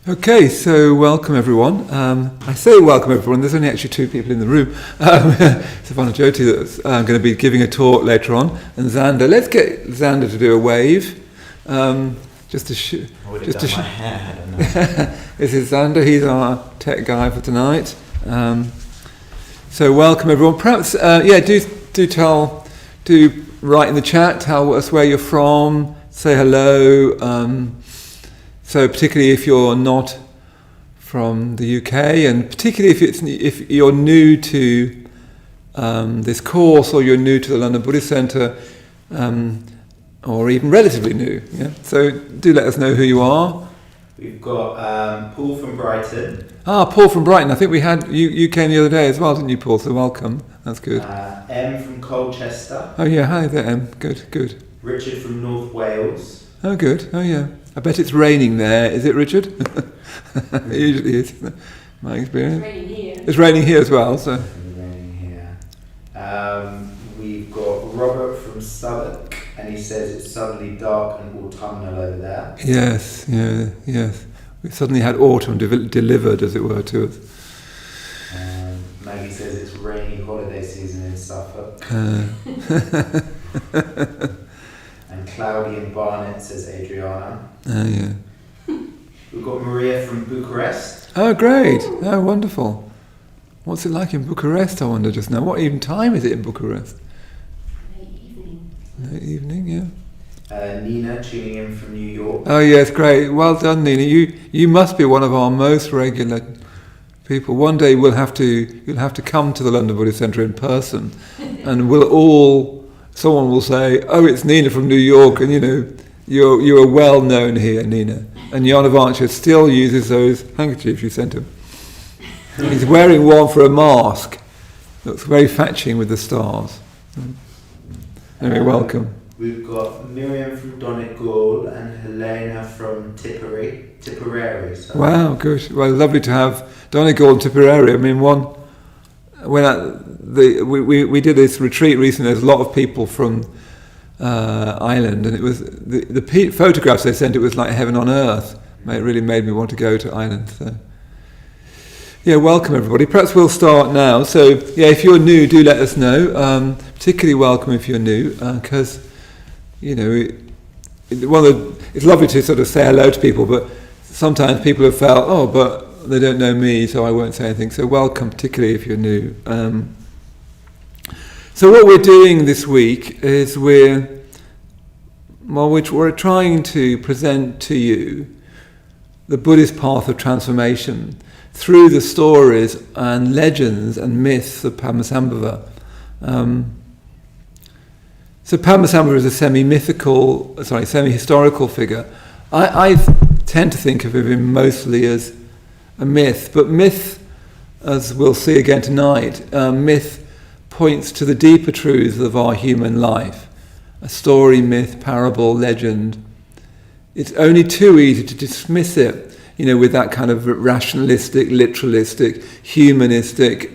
Okay, so welcome everyone. I say welcome everyone, there's only actually two people in the room. Savannah Jyoti that's going to be giving a talk later on, and Xander. Let's get Xander to do a wave. Just to my hair, I don't know. This is Xander, he's our tech guy for tonight. So welcome everyone. Perhaps, do write in the chat, tell us where you're from, say hello. So particularly if you're not from the UK, and particularly if you're new to this course, or you're new to the London Buddhist Centre, or even relatively new. Yeah. So do let us know who you are. We've got Paul from Brighton. Paul from Brighton. I think we had you came the other day as well, didn't you, Paul? So welcome. That's good. M from Colchester. Oh yeah, hi there, M. Good. Richard from North Wales. Oh good. Oh yeah. I bet it's raining there. Is it, Richard? It usually is, isn't it? My experience. It's raining here. It's raining here as well, so. It's raining here. We've got Robert from Southwark, and he says it's suddenly dark and autumnal over there. Yes. We've suddenly had autumn delivered, as it were, to us. Maggie says it's rainy holiday season in Suffolk. And cloudy in Barnet, says Adriana. Oh, yeah. We've got Maria from Bucharest. Oh, great. Oh, wonderful. What's it like in Bucharest, I wonder just now? What even time is it in Bucharest? Late evening. Late evening, yeah. Nina tuning in from New York. Oh, yes, great. Well done, Nina. You must be one of our most regular people. One day you'll have to come to the London Buddhist Centre in person, and someone will say, "Oh, it's Nina from New York," and you're well known here, Nina. And Jan of Archer still uses those handkerchiefs you sent him. He's wearing one for a mask. Looks very fetching with the stars. Anyway, welcome. We've got Miriam from Donegal and Helena from Tipperary. Sorry. Wow, good. Well, lovely to have Donegal and Tipperary. I mean, we did this retreat recently. There's a lot of people from Ireland, and it was the photographs they sent. It was like heaven on earth. It really made me want to go to Ireland. So, yeah, welcome everybody. Perhaps we'll start now. So, yeah, if you're new, do let us know. Particularly welcome if you're new, because it's lovely to sort of say hello to people, but sometimes people have felt, but they don't know me, so I won't say anything. So welcome, particularly if you're new. So what we're doing this week is we're trying to present to you the Buddhist path of transformation through the stories and legends and myths of Padmasambhava. So Padmasambhava is a semi-historical figure. I tend to think of him mostly as a myth, but myth, as we'll see again tonight, myth points to the deeper truths of our human life. A story, myth, parable, legend. It's only too easy to dismiss it, with that kind of rationalistic, literalistic, humanistic,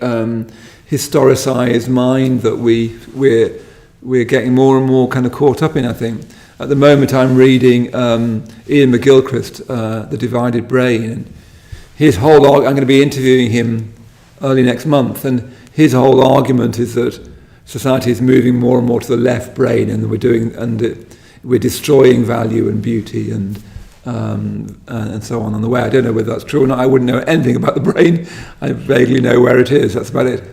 historicized mind that we're getting more and more kind of caught up in, I think. At the moment I'm reading Ian McGilchrist, The Divided Brain, and his whole I'm going to be interviewing him early next month, and his whole argument is that society is moving more and more to the left brain, and we're destroying value and beauty and so on the way. I don't know whether that's true or not. I wouldn't know anything about the brain. I vaguely know where it is. That's about it.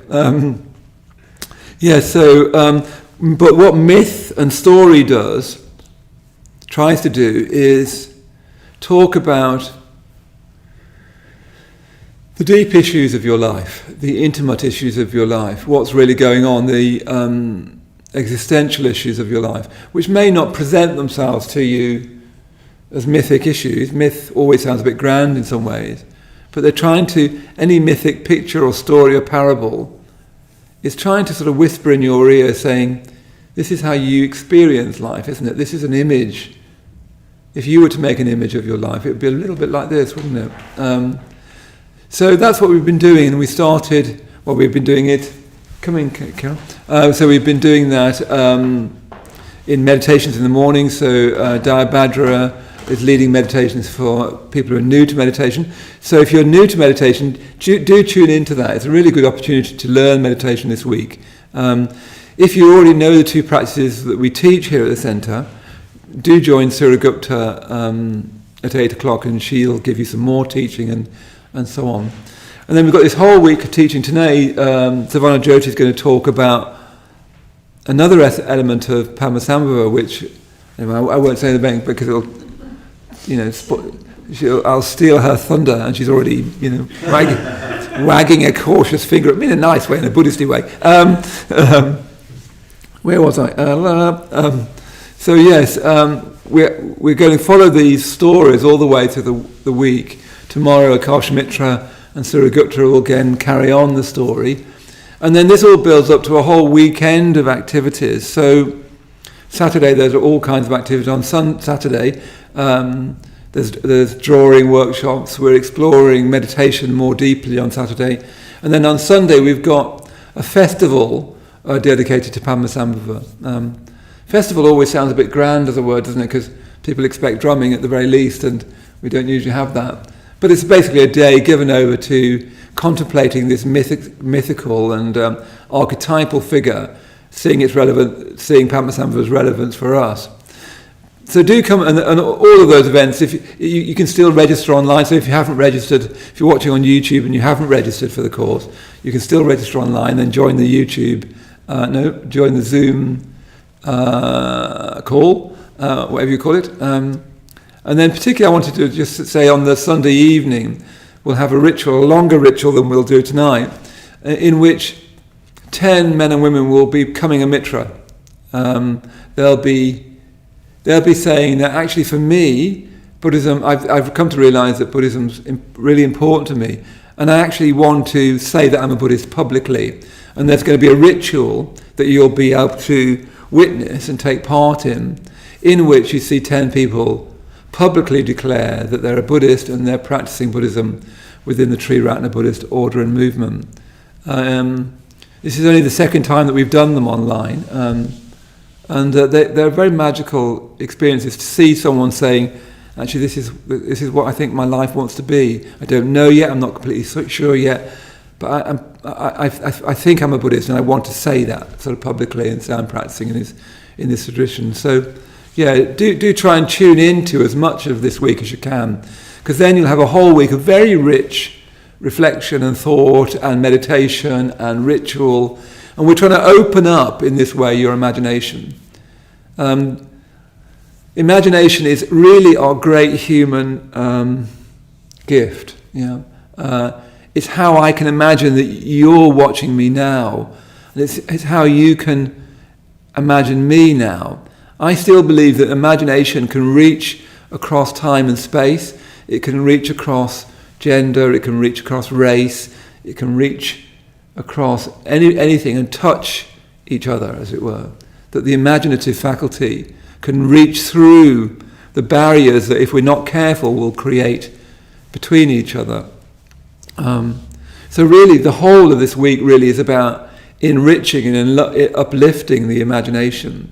But what myth and story tries to do is talk about the deep issues of your life, the intimate issues of your life, what's really going on, the existential issues of your life, which may not present themselves to you as mythic issues. Myth always sounds a bit grand in some ways, but they're trying to, any mythic picture or story or parable is trying to sort of whisper in your ear saying, this is how you experience life, isn't it? This is an image. If you were to make an image of your life, it would be a little bit like this, wouldn't it? So that's what we've been doing, and we've been doing it, come in, Carol. So we've been doing that in meditations in the morning, so Dayabhadra, is leading meditations for people who are new to meditation. So if you're new to meditation, do tune into that. It's a really good opportunity to learn meditation this week. If you already know the two practices that we teach here at the centre, do join Surya Gupta at 8 o'clock, and she'll give you some more teaching and so on. And then we've got this whole week of teaching. Today, Savannah Jyoti is going to talk about another element of Padmasambhava, which anyway, I won't say the bank because it'll, I'll steal her thunder, and she's already, wagging a cautious finger at me in a nice way, in a Buddhisty way. Where was I? So yes, we're going to follow these stories all the way through the week. Tomorrow, Akash Mitra and Surya Gupta will again carry on the story. And then this all builds up to a whole weekend of activities. So Saturday, there's all kinds of activities. On Saturday, there's drawing workshops. We're exploring meditation more deeply on Saturday. And then on Sunday, we've got a festival dedicated to Padmasambhava. Festival always sounds a bit grand as a word, doesn't it? Because people expect drumming at the very least, and we don't usually have that. But it's basically a day given over to contemplating this mythical and archetypal figure, seeing Padmasambhava's relevance for us. So do come, and all of those events, if you can still register online. So if you haven't registered, if you're watching on YouTube and you haven't registered for the course, you can still register online, then join the join the Zoom call, whatever you call it. And then particularly I wanted to just say on the Sunday evening, we'll have a longer ritual than we'll do tonight, in which 10 men and women will be becoming a mitra. They'll be saying that actually for me, Buddhism, I've come to realise that Buddhism's really important to me, and I actually want to say that I'm a Buddhist publicly. And there's going to be a ritual that you'll be able to witness and take part in which you see 10 people publicly declare that they're a Buddhist and they're practicing Buddhism within the Triratna Buddhist order and movement. This is only the second time that we've done them online, and they're very magical experiences to see someone saying, actually this is what I think my life wants to be. I don't know yet, I'm not completely sure yet, but I think I'm a Buddhist, and I want to say that sort of publicly and say I'm practicing in this tradition. So yeah, do try and tune into as much of this week as you can, because then you'll have a whole week of very rich reflection and thought and meditation and ritual, and we're trying to open up in this way your imagination. Imagination is really our great human gift. It's how I can imagine that you're watching me now, and it's how you can imagine me now. I still believe that imagination can reach across time and space. It can reach across gender. It can reach across race. It can reach across anything and touch each other, as it were. That the imaginative faculty can reach through the barriers that, if we're not careful, will create between each other. So really, the whole of this week really is about enriching and uplifting the imagination.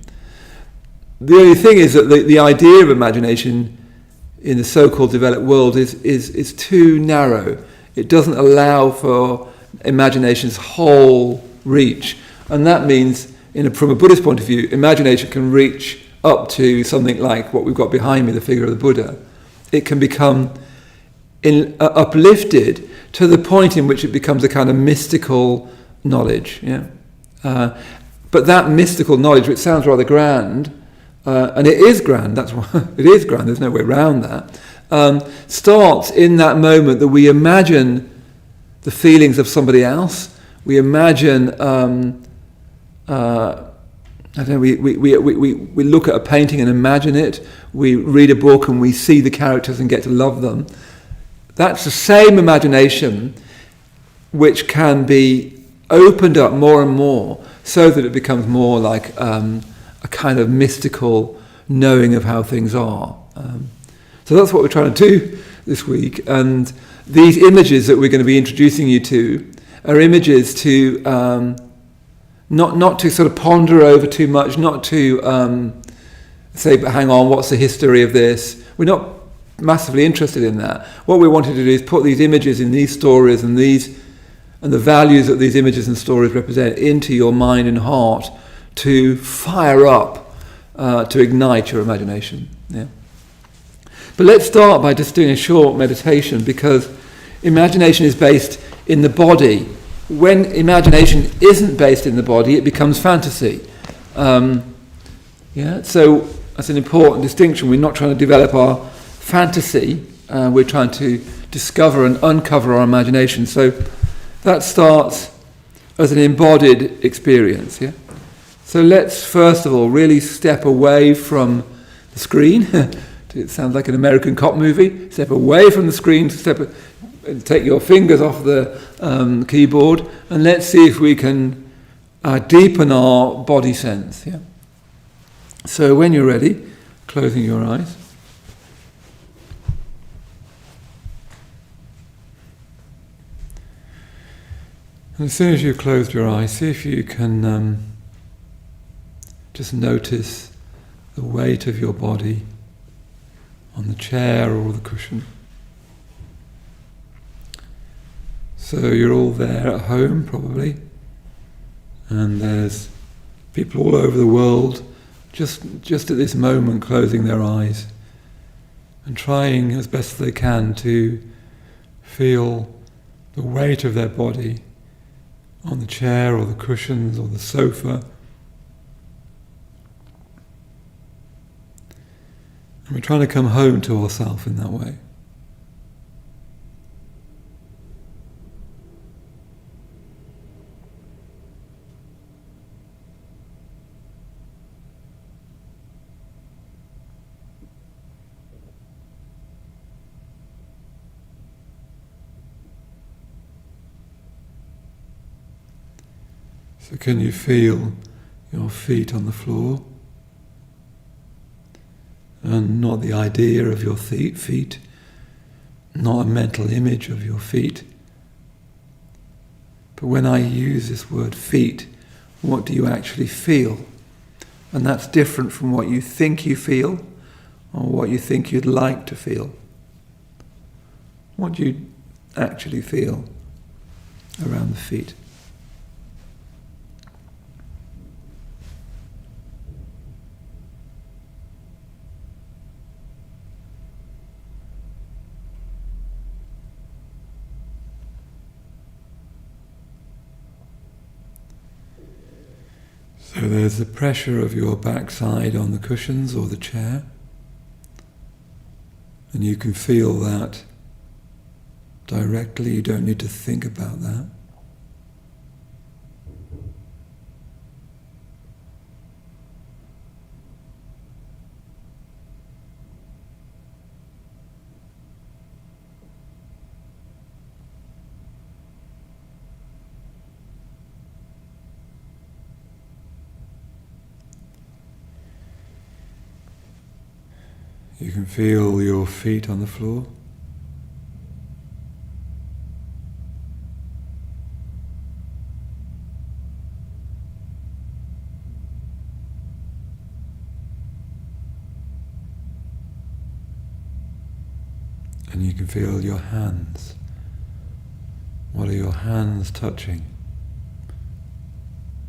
The only thing is that the idea of imagination in the so-called developed world is too narrow. It doesn't allow for imagination's whole reach. And that means, from a Buddhist point of view, imagination can reach up to something like what we've got behind me, the figure of the Buddha. It can become uplifted to the point in which it becomes a kind of mystical knowledge. But that mystical knowledge, which sounds rather grand, and it is grand, that's why it is grand, there's no way around that, starts in that moment that we imagine the feelings of somebody else. We imagine, we look at a painting and imagine it. We read a book and we see the characters and get to love them. That's the same imagination which can be opened up more and more so that it becomes more like a kind of mystical knowing of how things are. So that's what we're trying to do this week. And these images that we're going to be introducing you to are images to not to sort of ponder over too much, not to say, but hang on, what's the history of this? we're not massively interested in that. What we wanted to do is put these images in these stories and the values that these images and stories represent into your mind and heart to fire up, to ignite your imagination. Yeah. But let's start by just doing a short meditation, because imagination is based in the body. When imagination isn't based in the body, it becomes fantasy. So that's an important distinction. We're not trying to develop our fantasy, we're trying to discover and uncover our imagination. So that starts as an embodied experience. Yeah. So let's first of all really step away from the screen. It sounds like an American cop movie. Step away from the screen, take your fingers off the keyboard, and let's see if we can deepen our body sense. Yeah. So when you're ready, closing your eyes. And as soon as you've closed your eyes, see if you can just notice the weight of your body on the chair or the cushion. So you're all there at home probably, and there's people all over the world just at this moment closing their eyes and trying as best they can to feel the weight of their body on the chair or the cushions or the sofa. And we're trying to come home to ourselves in that way. So can you feel your feet on the floor? And not the idea of your feet, not a mental image of your feet. But when I use this word feet, what do you actually feel? And that's different from what you think you feel or what you think you'd like to feel. What do you actually feel around the feet? So there's the pressure of your backside on the cushions or the chair, and you can feel that directly. You don't need to think about that. You can feel your feet on the floor. And you can feel your hands. What are your hands touching?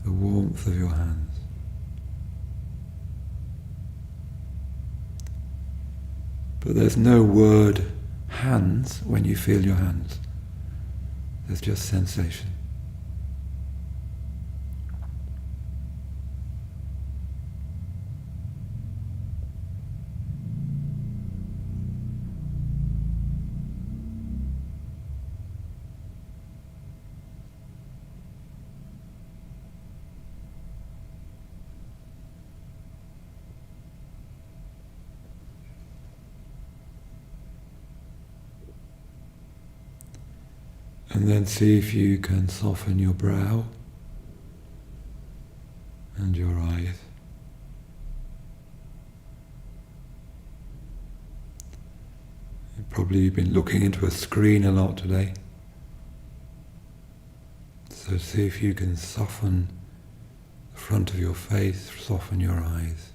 The warmth of your hands. But there's no word hands when you feel your hands. There's just sensation. And then see if you can soften your brow and your eyes. You've been looking into a screen a lot today. So see if you can soften the front of your face, soften your eyes.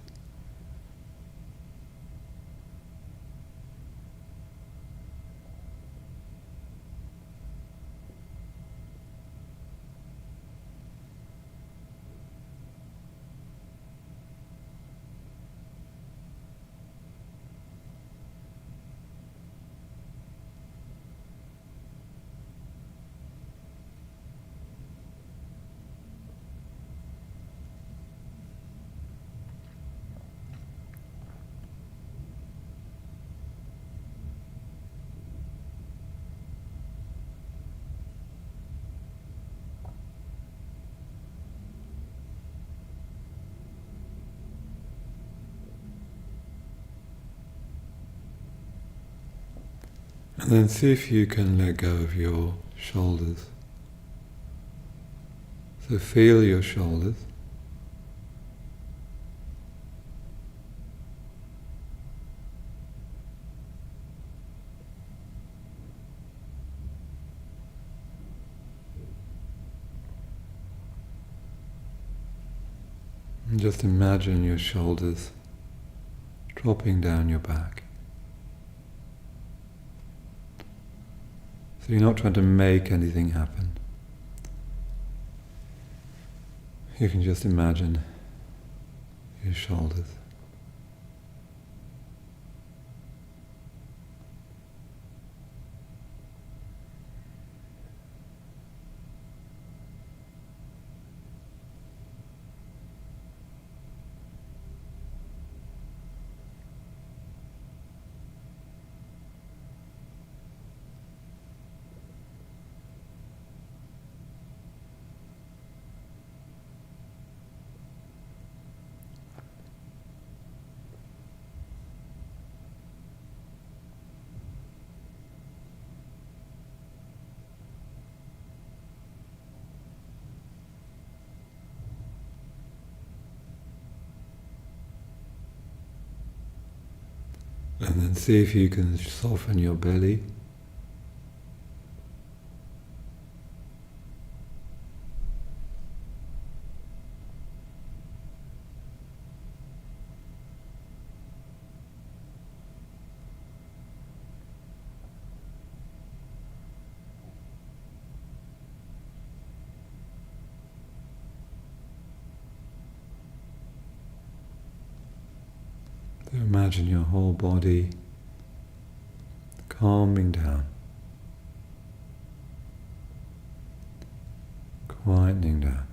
And then see if you can let go of your shoulders. So feel your shoulders. And just imagine your shoulders dropping down your back. So you're not trying to make anything happen. You can just imagine your shoulders. And then see if you can soften your belly. So imagine your whole body calming down, quietening down.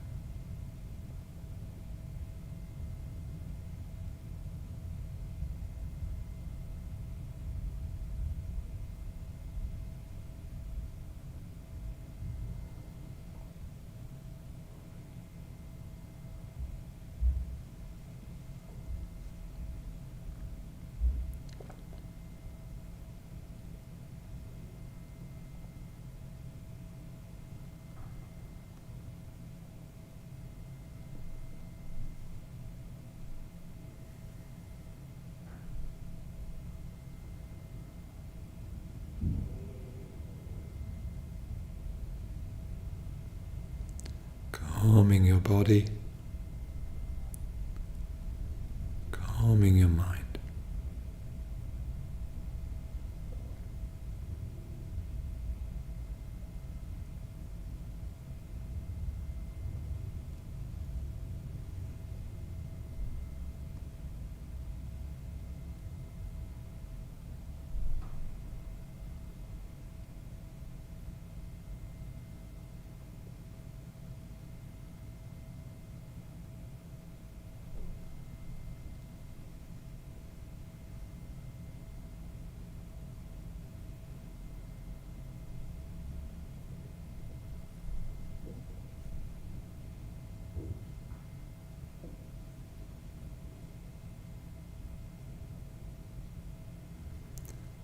Calming your body, calming your mind.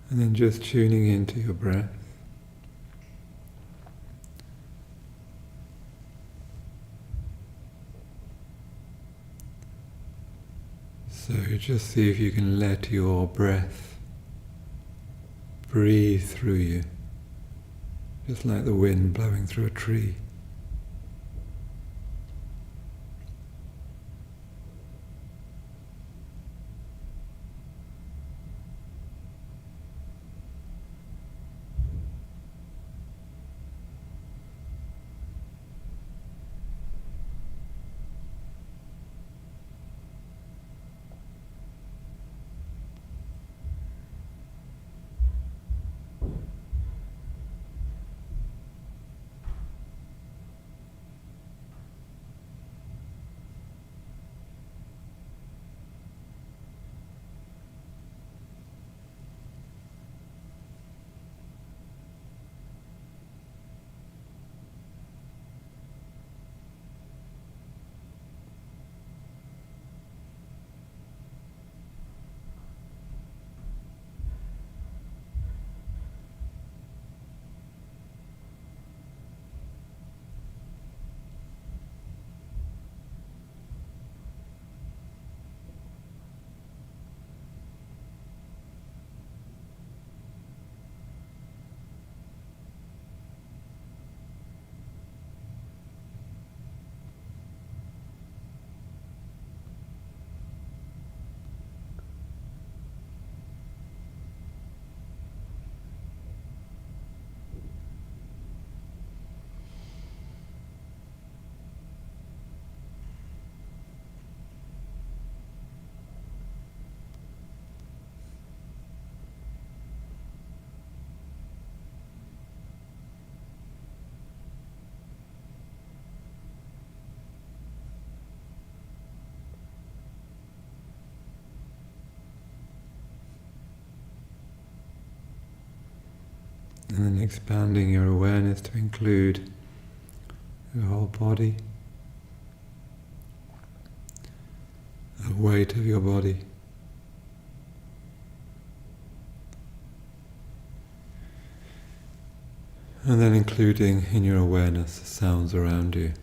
And then just tuning into your breath. So just see if you can let your breath breathe through you, just like the wind blowing through a tree. And then expanding your awareness to include your whole body, the weight of your body. And then including in your awareness the sounds around you.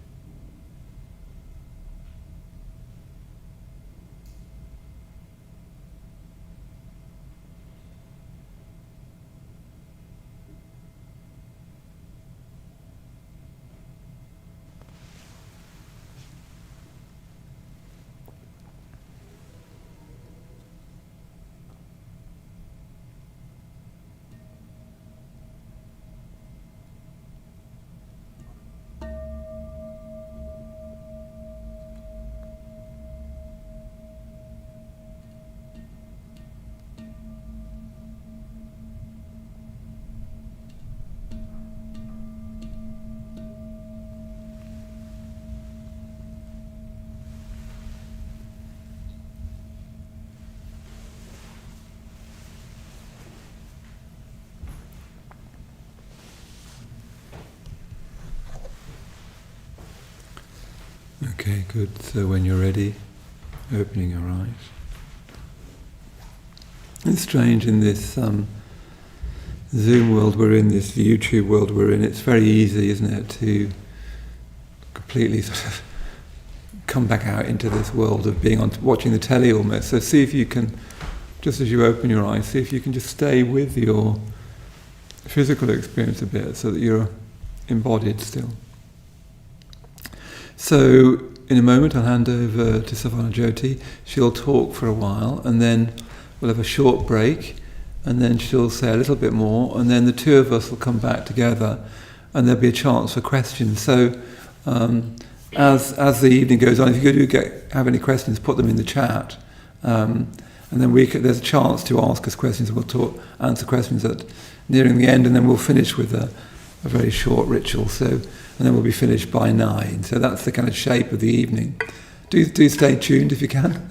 Okay, good. So when you're ready, opening your eyes. It's strange in this Zoom world we're in, this YouTube world we're in, it's very easy, isn't it, to completely sort of come back out into this world of being on, watching the telly almost. So see if you can, just as you open your eyes, see if you can just stay with your physical experience a bit so that you're embodied still. So in a moment I'll hand over to Savannah Jyoti. She'll talk for a while and then we'll have a short break and then she'll say a little bit more and then the two of us will come back together and there'll be a chance for questions. So as the evening goes on, if you do have any questions, put them in the chat and then there's a chance to ask us questions and we'll answer questions nearing the end and then we'll finish with a very short ritual. So and then we'll be finished by 9. So that's the kind of shape of the evening. Do stay tuned if you can.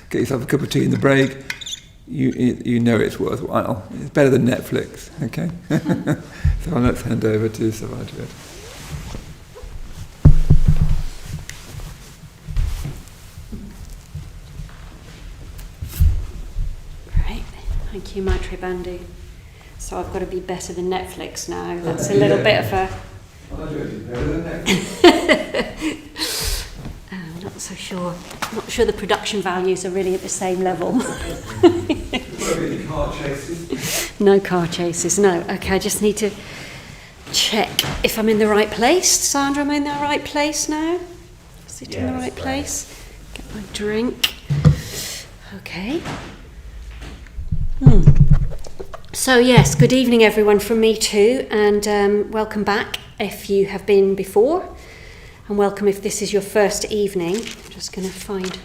Get yourself a cup of tea in the break. You know it's worthwhile. It's better than Netflix, okay? So let's hand over to Savannah. Great. Thank you, Maitri Bandhu. So I've got to be better than Netflix now. That's a little bit of a... I'm not so sure. I'm not sure the production values are really at the same level. Car chases? No car chases, no. Okay, I just need to check if I'm in the right place. Sandra, am I in the right place now? Sit in the right place. Get my drink. Okay. So yes, good evening everyone from me too, and welcome back if you have been before, and welcome if this is your first evening. I'm just going to find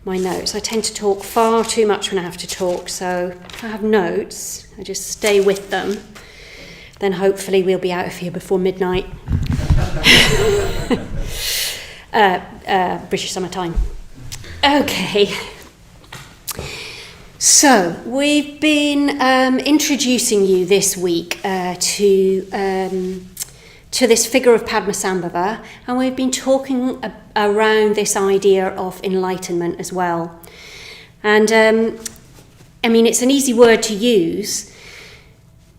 my notes. I tend to talk far too much when I have to talk, so if I have notes, I just stay with them. Then hopefully we'll be out of here before midnight. British summer time. Okay. So, we've been introducing you this week to this figure of Padmasambhava, and we've been talking around this idea of enlightenment as well. And, I mean, it's an easy word to use.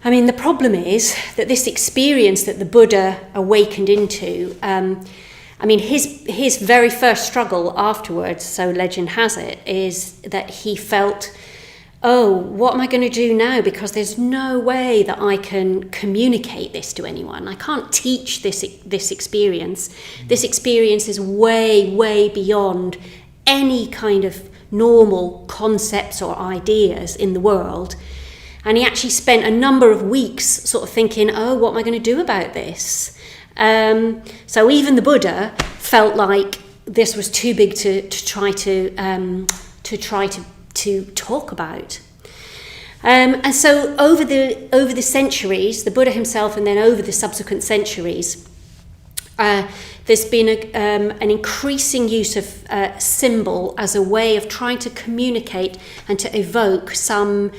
I mean, the problem is that this experience that the Buddha awakened into, I mean, his very first struggle afterwards, so legend has it, is that he felt, oh, what am I going to do now? Because there's no way that I can communicate this to anyone. I can't teach this experience. This experience is way, way beyond any kind of normal concepts or ideas in the world. And he actually spent a number of weeks sort of thinking, oh, what am I going to do about this? So even the Buddha felt like this was too big to try to talk about. And so over the centuries, the Buddha himself, and then over the subsequent centuries, there's been an increasing use of symbol as a way of trying to communicate and to evoke some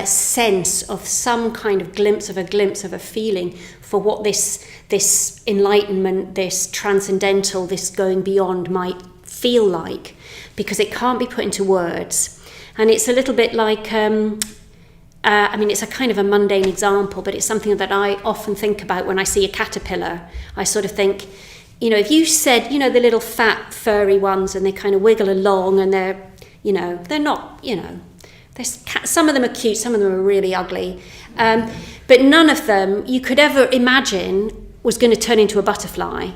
sense of some kind of glimpse of a feeling for what this enlightenment, this transcendental, this going beyond might feel like, because it can't be put into words. And it's a little bit like, it's a kind of a mundane example, but it's something that I often think about when I see a caterpillar. I sort of think, if you said, the little fat furry ones, and they kind of wiggle along, and they're not, some of them are cute, some of them are really ugly. But none of them you could ever imagine was going to turn into a butterfly.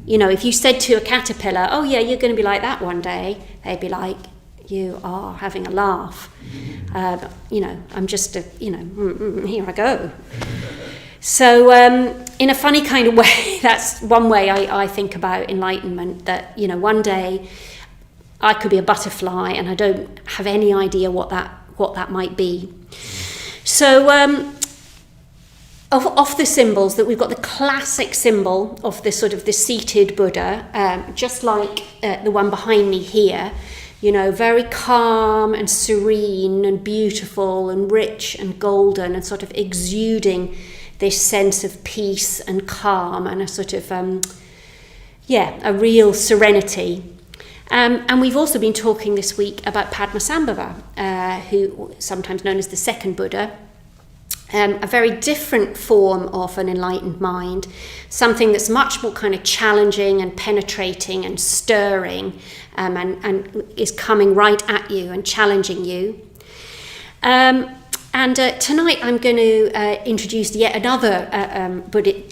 If you said to a caterpillar, oh yeah, you're going to be like that one day, they'd be like, you are having a laugh. I'm just, here I go. So in a funny kind of way, that's one way I think about enlightenment, that, one day I could be a butterfly and I don't have any idea what that might be. So of the symbols, that we've got the classic symbol of the sort of the seated Buddha, just like the one behind me here, very calm and serene and beautiful and rich and golden, and sort of exuding this sense of peace and calm and a sort of, a real serenity. And we've also been talking this week about Padmasambhava, who sometimes known as the second Buddha, a very different form of an enlightened mind, something that's much more kind of challenging and penetrating and stirring, and is coming right at you and challenging you. And tonight I'm going to introduce yet another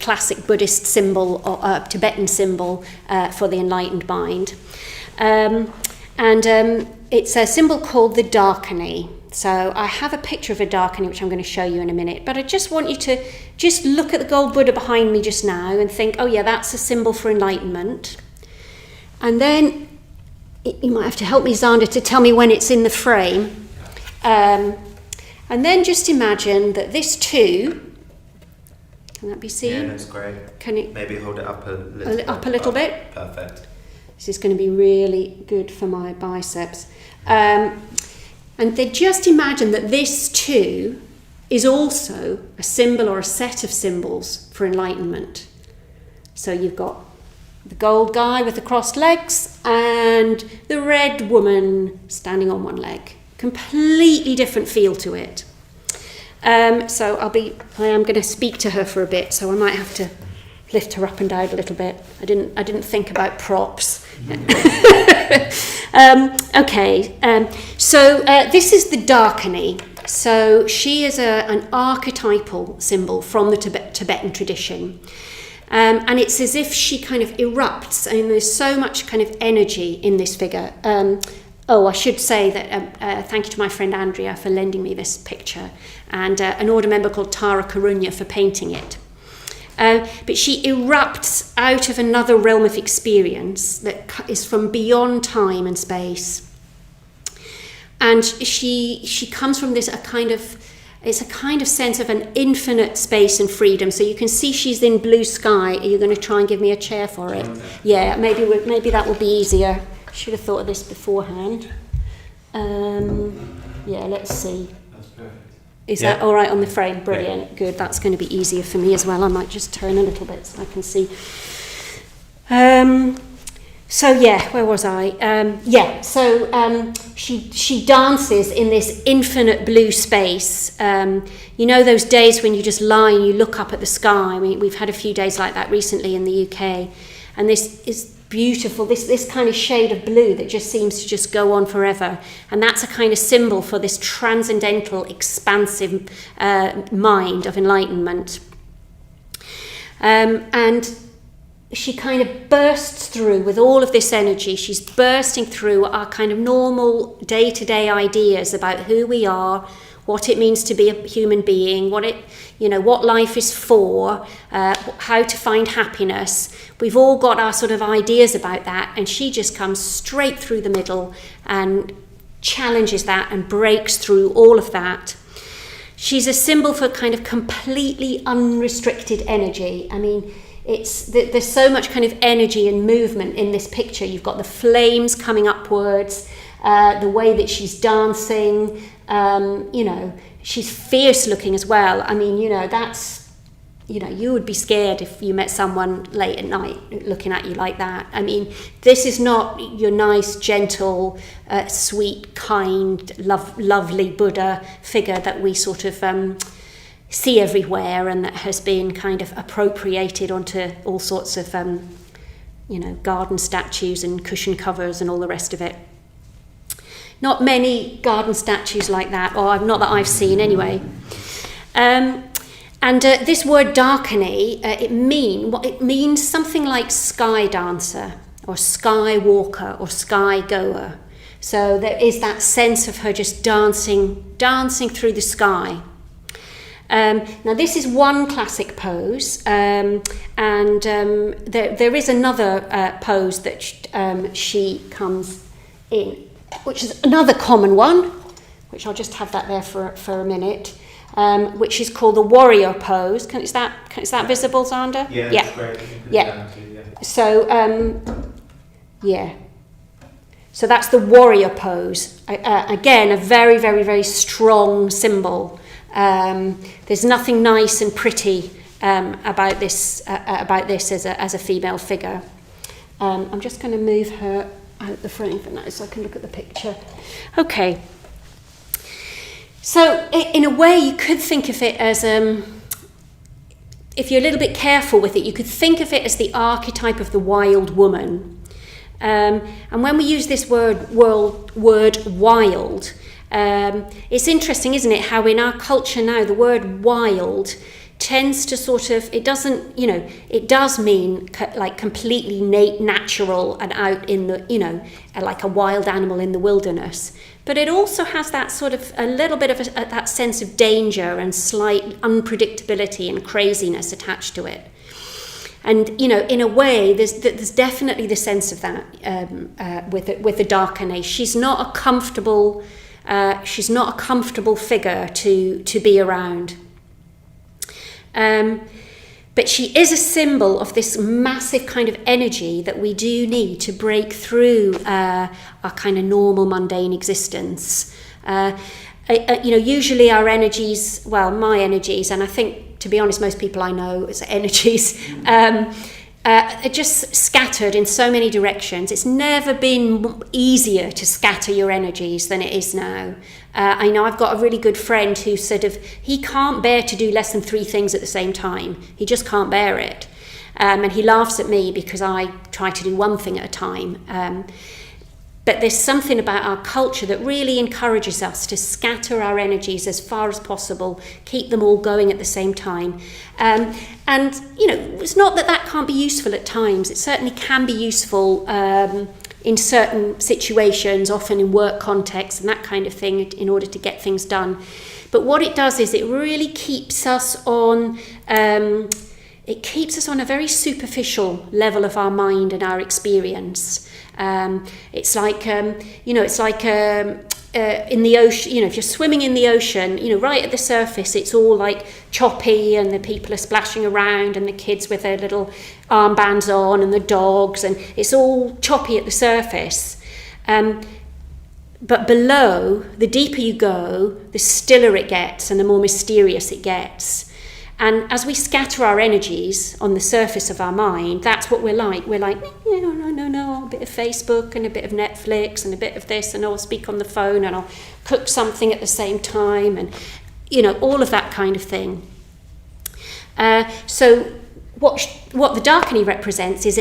classic Buddhist symbol, or Tibetan symbol for the enlightened mind. It's a symbol called the Darkening. So I have a picture of a Darkening, which I'm going to show you in a minute. But I just want you to just look at the gold Buddha behind me just now and think, oh yeah, that's a symbol for enlightenment. And then you might have to help me, Xander, to tell me when it's in the frame. And then just imagine that this too, can that be seen? Yeah, that's great. Can it maybe hold it up a little bit? bit? Perfect. This is going to be really good for my biceps. And then just imagine that this too is also a symbol or a set of symbols for enlightenment. So you've got the gold guy with the crossed legs and the red woman standing on one leg. Completely different feel to it. So I am going to speak to her for a bit, so I might have to lift her up and down a little bit. I didn't think about props. So this is the Darkening. So she is an archetypal symbol from the Tibetan tradition. And it's as if she kind of erupts, and there's so much kind of energy in this figure. I should say that thank you to my friend Andrea for lending me this picture, and an order member called Tara Karunya for painting it. But she erupts out of another realm of experience that is from beyond time and space. And she comes from it's a kind of sense of an infinite space and freedom. So you can see she's in blue sky. Are you going to try and give me a chair for it? Yeah, maybe that will be easier. Should have thought of this beforehand. Let's see. That's perfect. Is that all right on the frame? Brilliant. Good. That's going to be easier for me as well. I might just turn a little bit so I can see. Where was I? She dances in this infinite blue space. Those days when you just lie and you look up at the sky. We've had a few days like that recently in the UK. And this is beautiful, this kind of shade of blue that just seems to just go on forever. And that's a kind of symbol for this transcendental, expansive mind of enlightenment. And she kind of bursts through with all of this energy. She's bursting through our kind of normal day-to-day ideas about who we are, what it means to be a human being, what life is for, how to find happiness. We've all got our sort of ideas about that, and she just comes straight through the middle and challenges that and breaks through all of that. She's a symbol for kind of completely unrestricted energy. there's so much kind of energy and movement in this picture. You've got the flames coming upwards, the way that she's dancing, she's fierce looking as well. I mean, that's, you would be scared if you met someone late at night looking at you like that. I mean, this is not your nice, gentle, sweet, kind, lovely Buddha figure that we sort of see everywhere, and that has been kind of appropriated onto all sorts of, garden statues and cushion covers and all the rest of it. Not many garden statues like that, or not that I've seen anyway. And this word darkening, it means something like sky dancer, or sky walker, or sky goer. So there is that sense of her just dancing through the sky. Now this is one classic pose, and there is another pose that she comes in, which is another common one, which I'll just have that there for a minute, which is called the warrior pose. Is that visible, Xander? Yeah, yeah. That's great. Yeah. So so that's the warrior pose. Again, a very, very, very strong symbol. There's nothing nice and pretty about this as a female figure. I'm just going to move her out the frame for now so I can look at the picture. Okay. So in a way, you could think of it as, if you're a little bit careful with it, you could think of it as the archetype of the wild woman. And when we use this word wild, it's interesting, isn't it, how in our culture now the word wild tends to sort of, it doesn't, it does mean like completely natural and out in the, like a wild animal in the wilderness. But it also has that sort of, a little bit of that sense of danger and slight unpredictability and craziness attached to it. And, in a way, there's definitely the sense of that with the Darkening. She's not a comfortable figure to be around. But she is a symbol of this massive kind of energy that we do need to break through our kind of normal mundane existence. Usually our energies, my energies, and I think, to be honest, most people I know as energies, are just scattered in so many directions. It's never been easier to scatter your energies than it is now. I know I've got a really good friend who he can't bear to do less than 3 things at the same time. He just can't bear it. And he laughs at me because I try to do one thing at a time. But there's something about our culture that really encourages us to scatter our energies as far as possible, keep them all going at the same time. And, it's not that can't be useful at times. It certainly can be useful in certain situations, often in work contexts and that kind of thing, in order to get things done. But what it does is it really keeps us on... it keeps us on a very superficial level of our mind and our experience. It's like, in the ocean, if you're swimming in the ocean, right at the surface, it's all like choppy and the people are splashing around and the kids with their little armbands on and the dogs, and it's all choppy at the surface. But below, the deeper you go, the stiller it gets and the more mysterious it gets. And as we scatter our energies on the surface of our mind, that's what we're like. We're like, no, a bit of Facebook and a bit of Netflix and a bit of this, and I'll speak on the phone and I'll cook something at the same time, and, all of that kind of thing. So what the Darkening represents is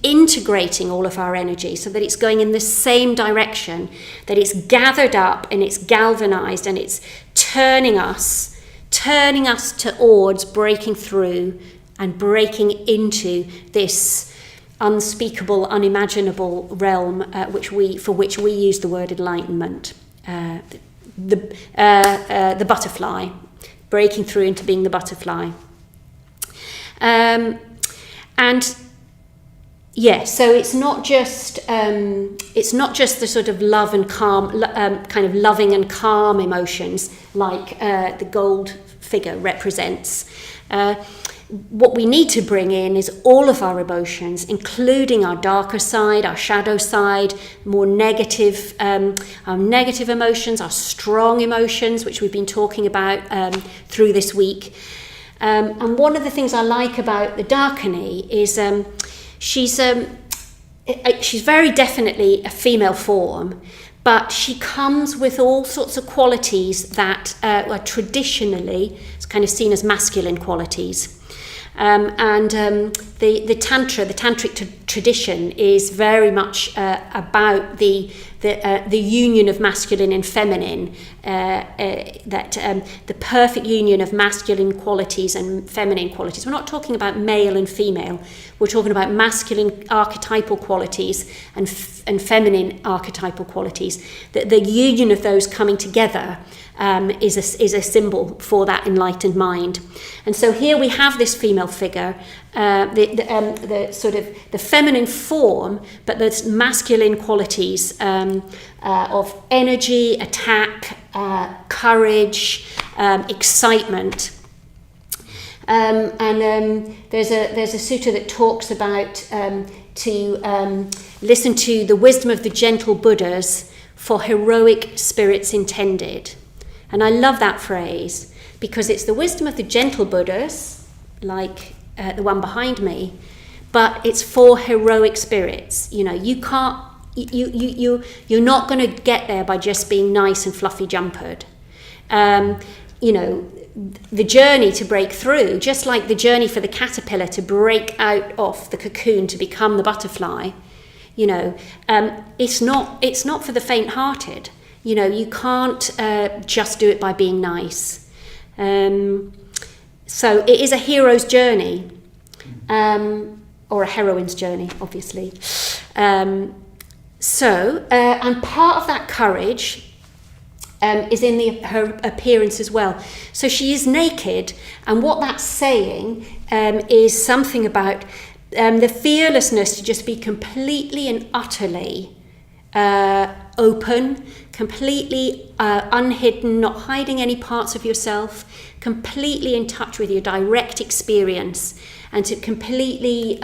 integrating all of our energy so that it's going in the same direction, that it's gathered up and it's galvanized and it's turning us towards breaking through and breaking into this unspeakable, unimaginable realm for which we use the word enlightenment. The butterfly, breaking through into being the butterfly. So it's not just the sort of love and calm, kind of loving and calm emotions like the gold figure represents. what we need to bring in is all of our emotions, including our darker side, our shadow side, more negative, our negative emotions, our strong emotions, which we've been talking about through this week. And one of the things I like about the Darkening is she's very definitely a female form, but she comes with all sorts of qualities that are traditionally kind of seen as masculine qualities. The tantric tradition is very much about the union of masculine and feminine, the perfect union of masculine qualities and feminine qualities. We're not talking about male and female. We're talking about masculine archetypal qualities and feminine archetypal qualities. The union of those coming together is a symbol for that enlightened mind. And so here we have this female figure, the sort of the feminine form, but there's masculine qualities of energy, attack, courage, excitement. There's a sutta that talks about to listen to the wisdom of the gentle Buddhas, for heroic spirits intended. And I love that phrase because it's the wisdom of the gentle Buddhas, like the one behind me, but it's for heroic spirits. You know, you can't, you're not going to get there by just being nice and fluffy jumpered. You know, the journey to break through, just like the journey for the caterpillar to break out of the cocoon to become the butterfly, you know, it's not for the faint-hearted. You know, you can't just do it by being nice. So it is a hero's journey, or a heroine's journey, obviously. And part of that courage is in her appearance as well. So she is naked, and what that's saying is something about the fearlessness to just be completely and utterly open, completely unhidden, not hiding any parts of yourself, completely in touch with your direct experience, and to completely,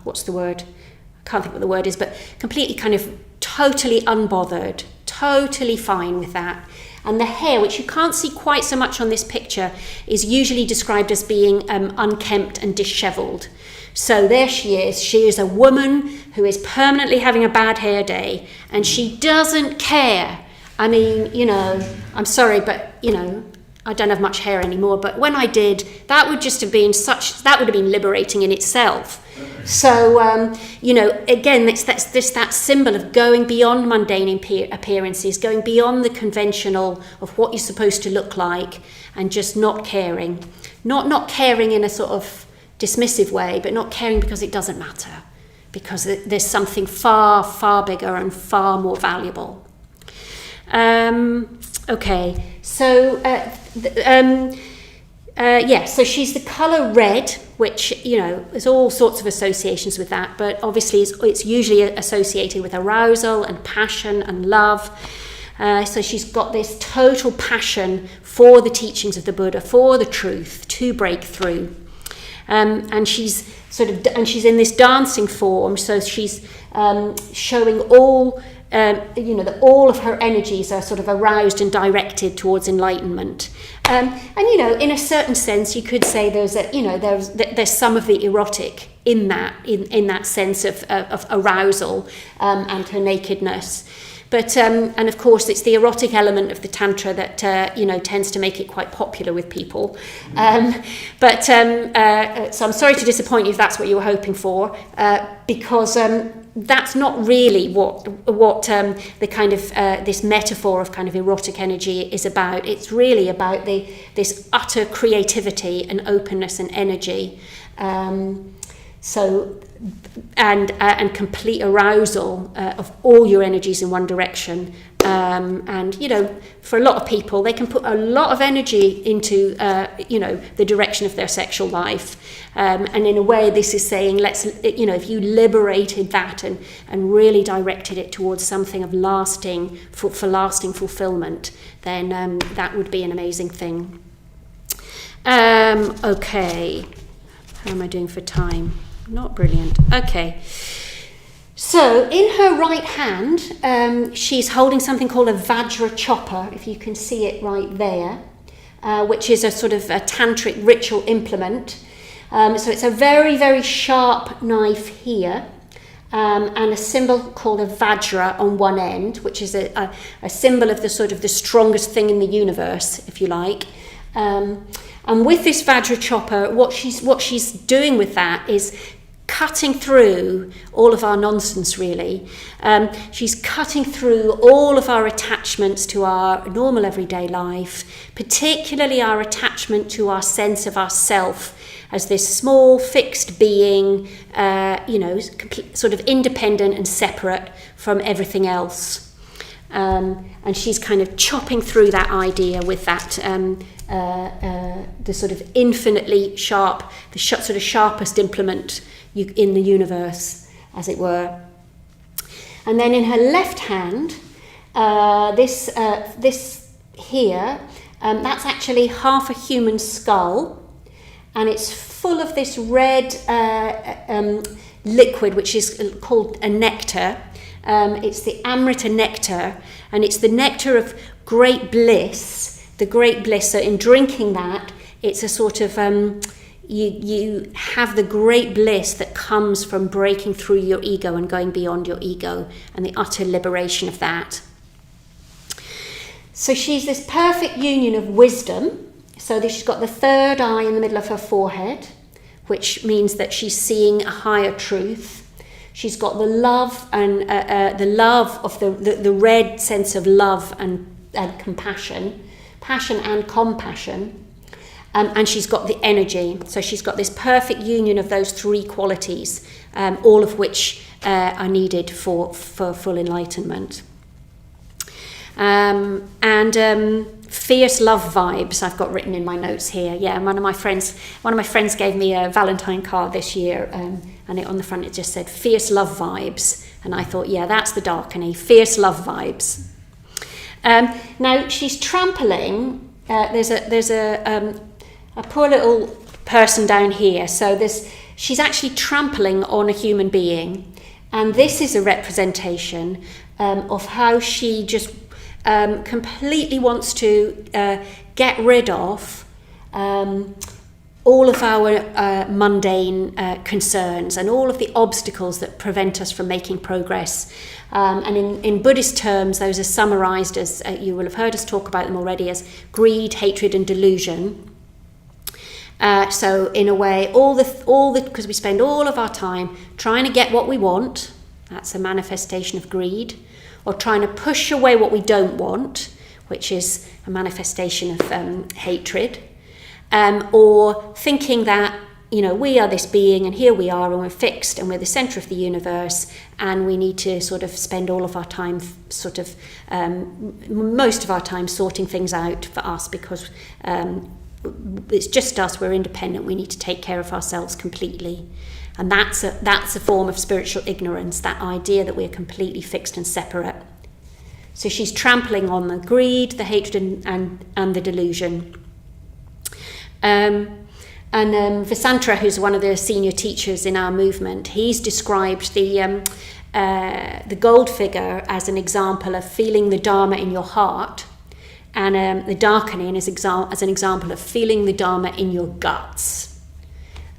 what's the word? I can't think what the word is, but completely kind of totally unbothered, totally fine with that. And the hair, which you can't see quite so much on this picture, is usually described as being unkempt and dishevelled. So there she is. She is a woman who is permanently having a bad hair day, and she doesn't care. I mean, you know, I'm sorry, but, you know, I don't have much hair anymore, but when I did, that would have been liberating in itself. So, you know, again, it's that symbol of going beyond mundane appearances, going beyond the conventional of what you're supposed to look like, and just not caring. Not caring in a sort of dismissive way, but not caring because it doesn't matter, because there's something far, far bigger and far more valuable. Okay, so so she's the colour red, which, you know, there's all sorts of associations with that, but obviously it's usually associated with arousal and passion and love. So she's got this total passion for the teachings of the Buddha, for the truth, to break through. And she's in this dancing form, so she's showing all, that all of her energies are sort of aroused and directed towards enlightenment. And you know, in a certain sense, you could say there's some of the erotic in that sense of arousal and her nakedness. But and of course, it's the erotic element of the tantra that tends to make it quite popular with people. So I'm sorry to disappoint you if that's what you were hoping for, because that's not really what the kind of this metaphor of kind of erotic energy is about. It's really about this utter creativity and openness and energy. And complete arousal of all your energies in one direction. And, you know, for a lot of people, they can put a lot of energy into, the direction of their sexual life. And in a way, this is saying, if you liberated that and really directed it towards something of lasting, for lasting fulfillment, then that would be an amazing thing. Okay. How am I doing for time? Not brilliant. Okay. So in her right hand, she's holding something called a Vajra chopper, if you can see it right there, which is a sort of a tantric ritual implement. So it's a very, very sharp knife here, and a symbol called a Vajra on one end, which is a symbol of the sort of the strongest thing in the universe, if you like. And with this Vajra chopper, what she's doing with that is cutting through all of our nonsense, really. She's cutting through all of our attachments to our normal everyday life, particularly our attachment to our sense of ourself as this small, fixed being, sort of independent and separate from everything else. And she's kind of chopping through that idea with that, the sort of infinitely sharp, sort of sharpest implement in the universe, as it were. And then in her left hand, this here, that's actually half a human skull, and it's full of this red liquid, which is called a nectar. It's the Amrita Nectar, and it's the nectar of great bliss, the great bliss. So in drinking that, it's a sort of, you have the great bliss that comes from breaking through your ego and going beyond your ego, and the utter liberation of that. So she's this perfect union of wisdom. So she's got the third eye in the middle of her forehead, which means that she's seeing a higher truth. She's got the love and the love of the red sense of love and compassion, passion and compassion, and she's got the energy. So she's got this perfect union of those three qualities, all of which are needed for full enlightenment. Fierce love vibes I've got written in my notes here. Yeah, one of my friends gave me a Valentine card this year, and on the front it just said fierce love vibes, and I thought, yeah, that's the Darkening, fierce love vibes. Now she's trampling. There's a poor little person down here. So she's actually trampling on a human being, and this is a representation of how she just completely wants to get rid of all of our mundane concerns and all of the obstacles that prevent us from making progress. And in Buddhist terms, those are summarized as, you will have heard us talk about them already, as greed, hatred, and delusion. So in a way, because we spend all of our time trying to get what we want, that's a manifestation of greed, or trying to push away what we don't want, which is a manifestation of hatred, or thinking that, we are this being and here we are and we're fixed and we're the centre of the universe and we need to sort of spend all of our time most of our time sorting things out for us because it's just us, we're independent, we need to take care of ourselves completely. And that's a form of spiritual ignorance, that idea that we're completely fixed and separate. So she's trampling on the greed, the hatred, and the delusion. Visantra, who's one of the senior teachers in our movement, he's described the gold figure as an example of feeling the Dharma in your heart, and the Darkening as an example of feeling the Dharma in your guts.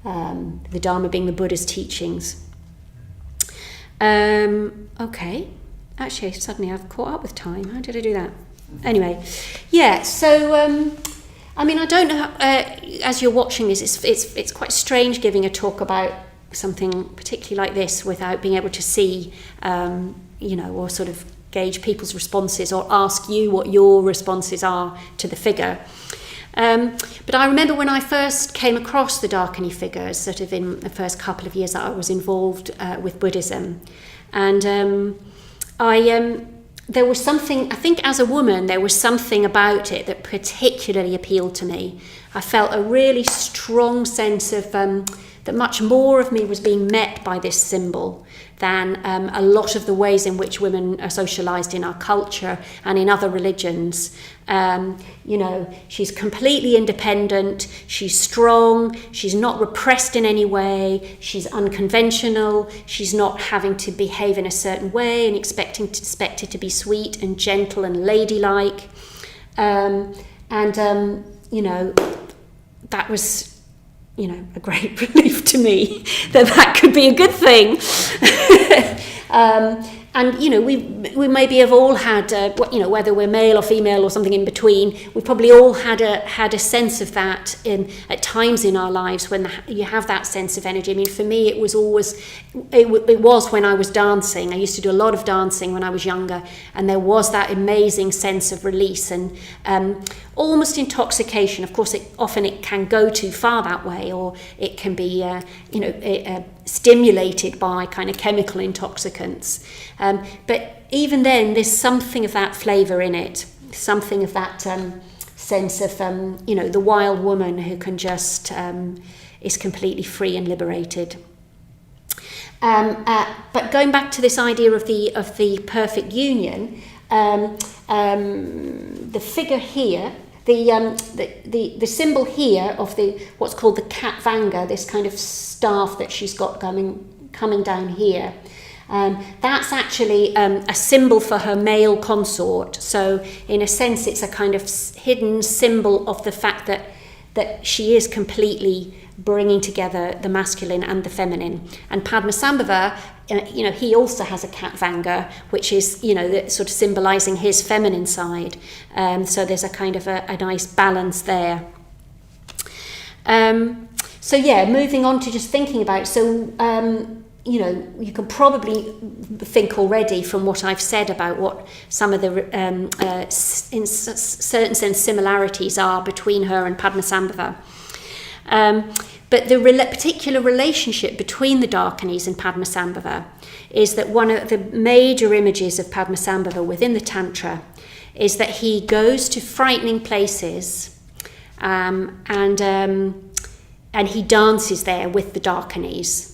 The Dharma being the Buddha's teachings. Okay. Actually, suddenly I've caught up with time. How did I do that? Anyway, yeah, so, I don't know, as you're watching this, it's quite strange giving a talk about something particularly like this without being able to see, or sort of gauge people's responses or ask you what your responses are to the figure. But I remember when I first came across the Darkening figures, sort of in the first couple of years that I was involved with Buddhism, and there was something, I think as a woman, there was something about it that particularly appealed to me. I felt a really strong sense of that much more of me was being met by this symbol than a lot of the ways in which women are socialised in our culture and in other religions. She's completely independent, she's strong, she's not repressed in any way, she's unconventional, she's not having to behave in a certain way and expected to be sweet and gentle and ladylike. That was, a great relief to me that could be a good thing. We maybe have all had, whether we're male or female or something in between, we've probably all had a sense of that at times in our lives when you have that sense of energy. I mean, for me, it was when I was dancing. I used to do a lot of dancing when I was younger, and there was that amazing sense of release and almost intoxication. Of course, it can go too far that way, or it can be, stimulated by kind of chemical intoxicants. But even then, there's something of that flavour in it, something of that sense of, the wild woman who can just is completely free and liberated. But going back to this idea of the perfect union, the figure here, the symbol here of what's called the cat vanga, this kind of staff that she's got coming down here, that's actually a symbol for her male consort. So in a sense, it's a kind of hidden symbol of the fact that she is completely bringing together the masculine and the feminine. And Padmasambhava, he also has a cat vanga, which is, sort of symbolising his feminine side. So there's a kind of a nice balance there. Moving on to just thinking about, you can probably think already from what I've said about what some of the, in certain sense, similarities are between her and Padmasambhava. But the particular relationship between the Darkenis and Padmasambhava is that one of the major images of Padmasambhava within the Tantra is that he goes to frightening places and he dances there with the Darkenis.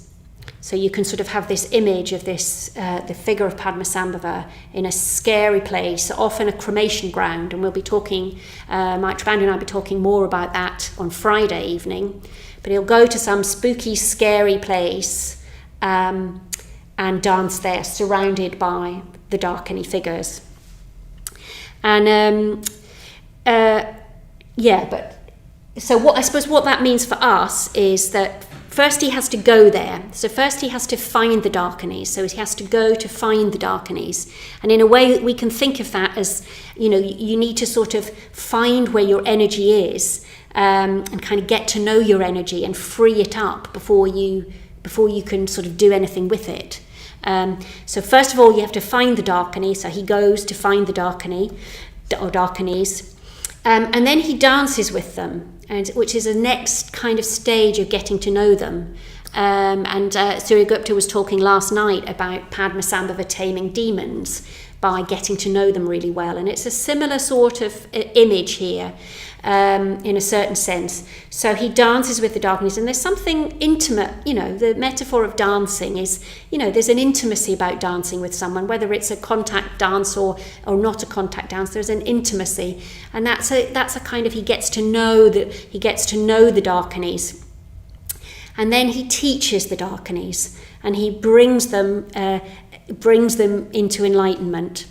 So you can sort of have this image of this, the figure of Padmasambhava in a scary place, often a cremation ground, and we'll be talking, Mike Trabandi and I will be talking more about that on Friday evening. But he'll go to some spooky, scary place and dance there, surrounded by the Darkeni figures. And so what that means for us is that first he has to go there. So first he has to find the Darkenis. So he has to go to find the Darkenis. And in a way we can think of that as, you need to sort of find where your energy is and kind of get to know your energy and free it up before you can sort of do anything with it. So first of all, you have to find the Darkeni. So he goes to find the Darkeni or Darkenis. And then he dances with them, which is the next kind of stage of getting to know them. Surya Gupta was talking last night about Padmasambhava taming demons by getting to know them really well. And it's a similar sort of image here, in a certain sense. So he dances with the Darkenis, and there's something intimate, the metaphor of dancing is, there's an intimacy about dancing with someone, whether it's a contact dance or not a contact dance, there's an intimacy. And that's a kind of, he gets to know the Darkenis. And then he teaches the Darkenis, and he brings them into enlightenment.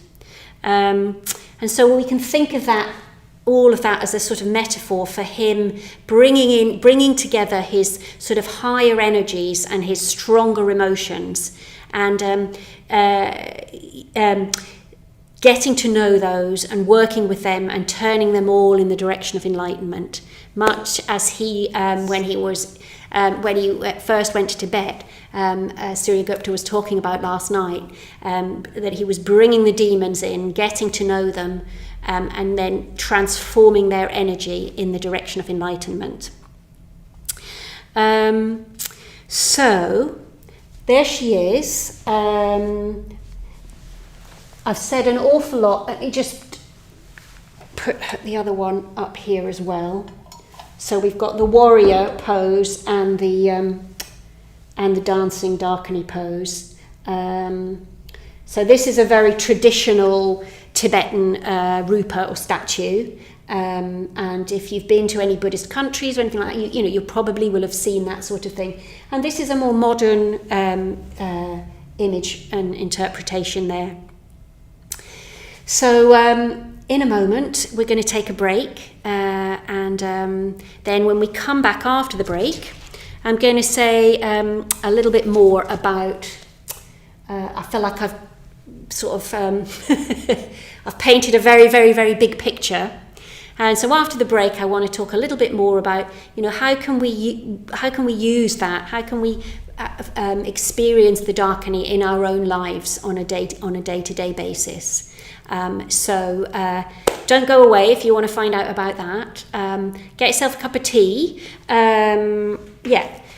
And so we can think of all of that as a sort of metaphor for him bringing together his sort of higher energies and his stronger emotions, and getting to know those and working with them and turning them all in the direction of enlightenment, much as he when he first went to Tibet, Surya Gupta was talking about last night, that he was bringing the demons in, getting to know them, and then transforming their energy in the direction of enlightenment. So there she is. I've said an awful lot. Let me just put the other one up here as well. So we've got the warrior pose and the and the dancing Darkening pose. So this is a very traditional Tibetan rupa or statue. And if you've been to any Buddhist countries or anything like that, you probably will have seen that sort of thing. And this is a more modern image and interpretation there. So in a moment, we're going to take a break. And then when we come back after the break, I'm going to say a little bit more about, I feel like I've sort of, I've painted a very, very, very big picture. And so after the break, I want to talk a little bit more about, how can we use that? How can we experience the Darkening in our own lives on a day-to-day basis? So don't go away if you want to find out about that. Get yourself a cup of tea.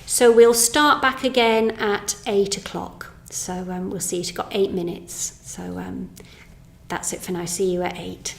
So we'll start back again at 8 o'clock. So we'll see. You've got 8 minutes. So that's it for now. See you at 8.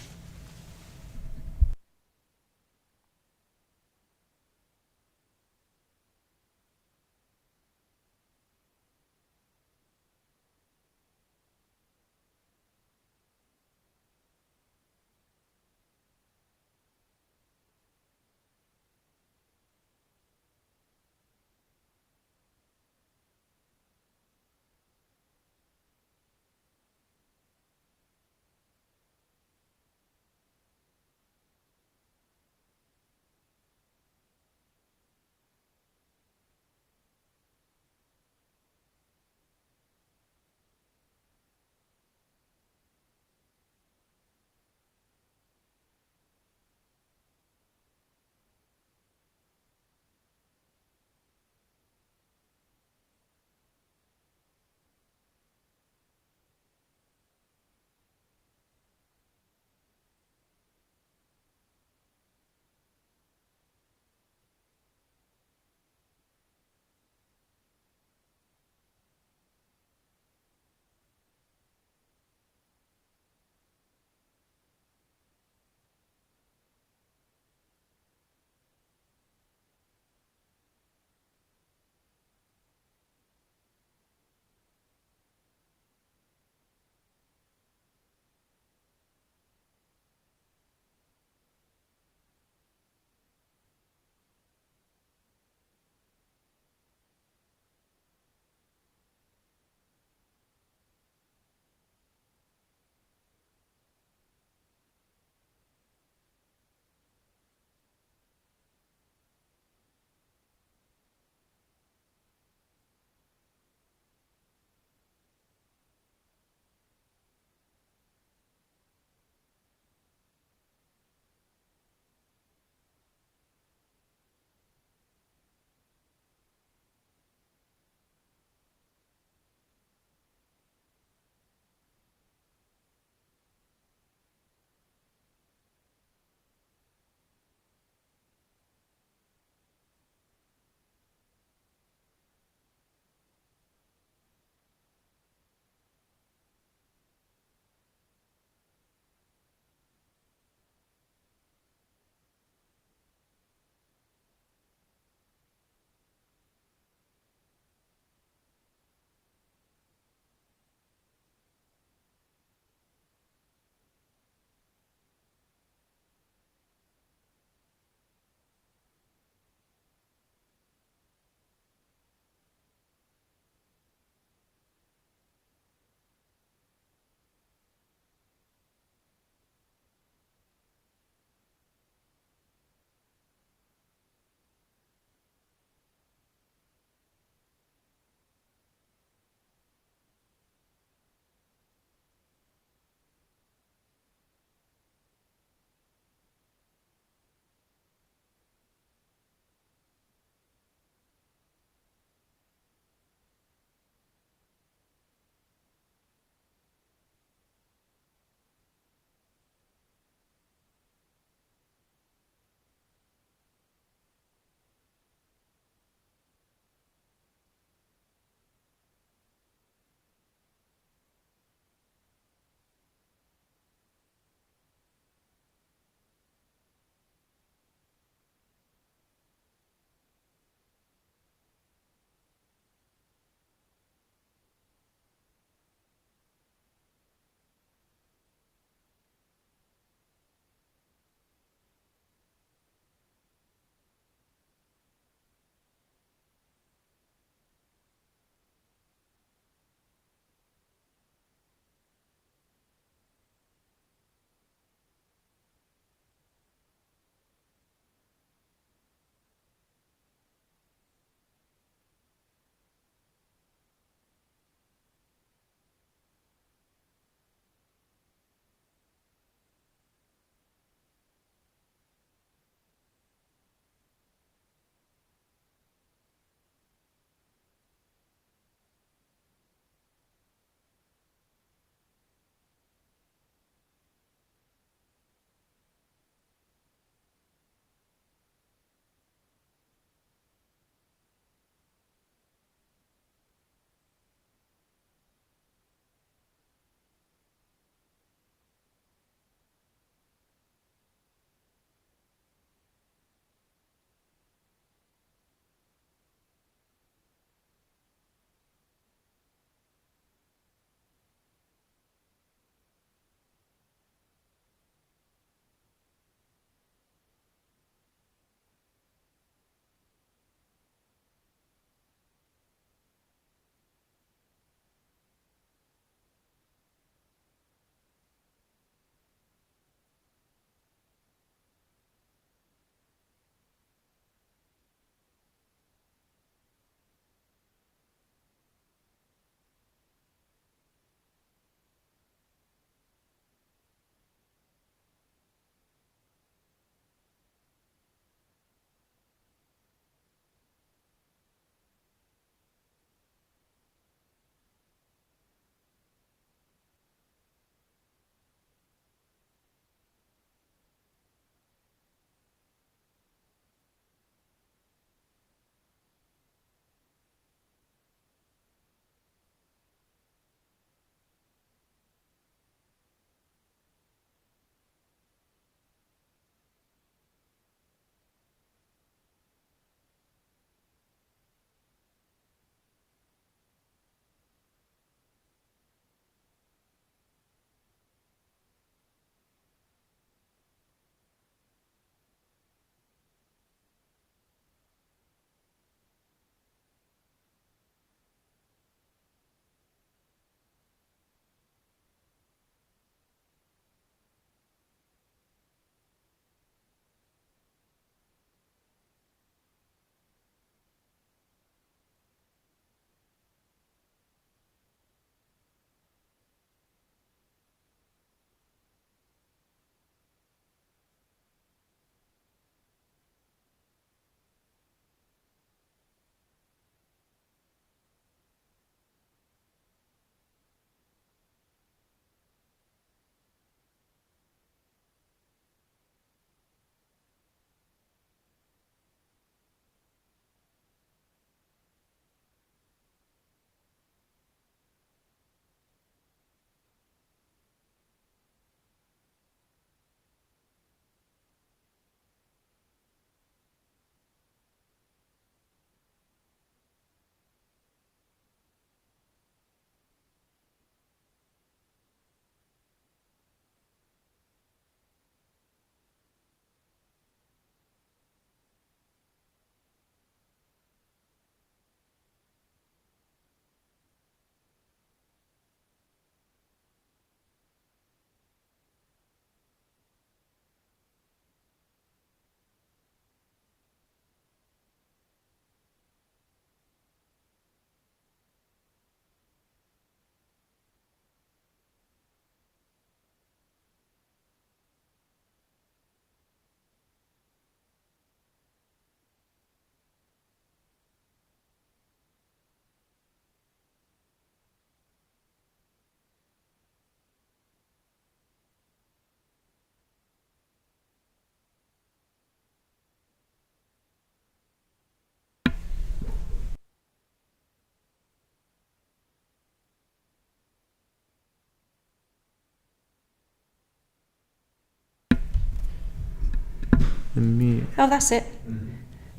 me. Oh, that's it. Mhm.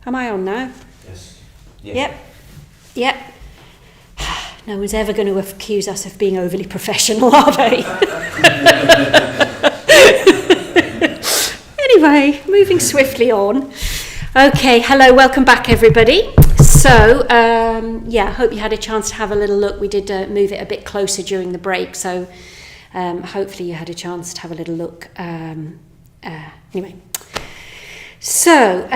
Am I on now? Yes. Yep. No one's ever going to accuse us of being overly professional, are they? Anyway, moving swiftly on. Okay, hello, welcome back everybody. So, I hope you had a chance to have a little look. We did move it a bit closer during the break, so hopefully you had a chance to have a little look. Anyway, so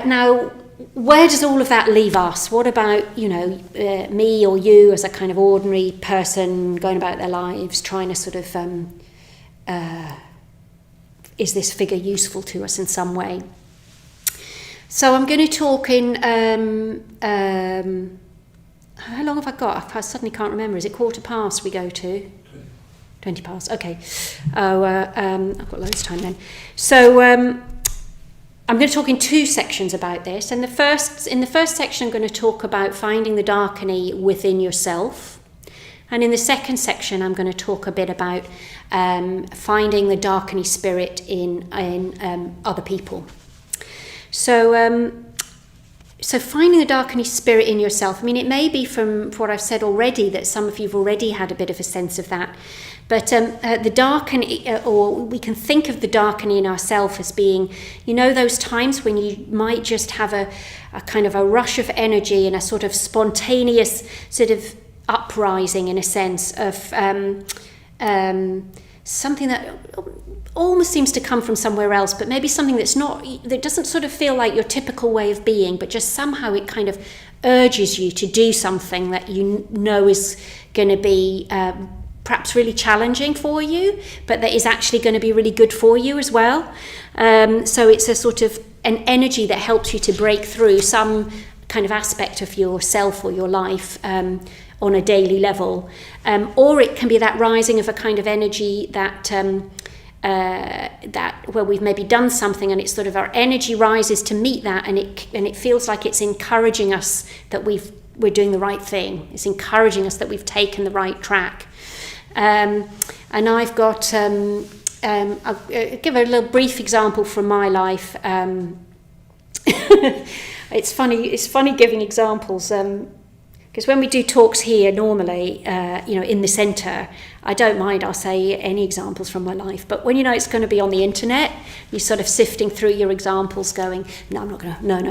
now, where does all of that leave us? What about, me or you as a kind of ordinary person going about their lives, trying to sort of, is this figure useful to us in some way? So I'm going to talk in, how long have I got? I suddenly can't remember. Is it 1:15 we go to? 20 past, okay. I've got loads of time then. So I'm going to talk in two sections about this. And in the first section, I'm going to talk about finding the Darkening within yourself. And in the second section, I'm going to talk a bit about finding the Darkening spirit in other people. So finding the Darkening spirit in yourself, I mean, it may be from what I've said already that some of you've already had a bit of a sense of that. But the Darkening, or we can think of the Darkening in ourselves as being, those times when you might just have a kind of a rush of energy and a sort of spontaneous sort of uprising, in a sense, of something that almost seems to come from somewhere else, but maybe something that doesn't sort of feel like your typical way of being, but just somehow it kind of urges you to do something that you know is going to be perhaps really challenging for you, but that is actually going to be really good for you as well. So it's a sort of an energy that helps you to break through some kind of aspect of yourself or your life on a daily level. Or it can be that rising of a kind of energy that where we've maybe done something and it's sort of our energy rises to meet that, and it feels like it's encouraging us that we're doing the right thing. It's encouraging us that we've taken the right track. And I've got I'll give a little brief example from my life. It's funny giving examples because when we do talks here normally, in the centre, I don't mind, I'll say any examples from my life. But when it's going to be on the internet, you're sort of sifting through your examples going, no, I'm not going to, no,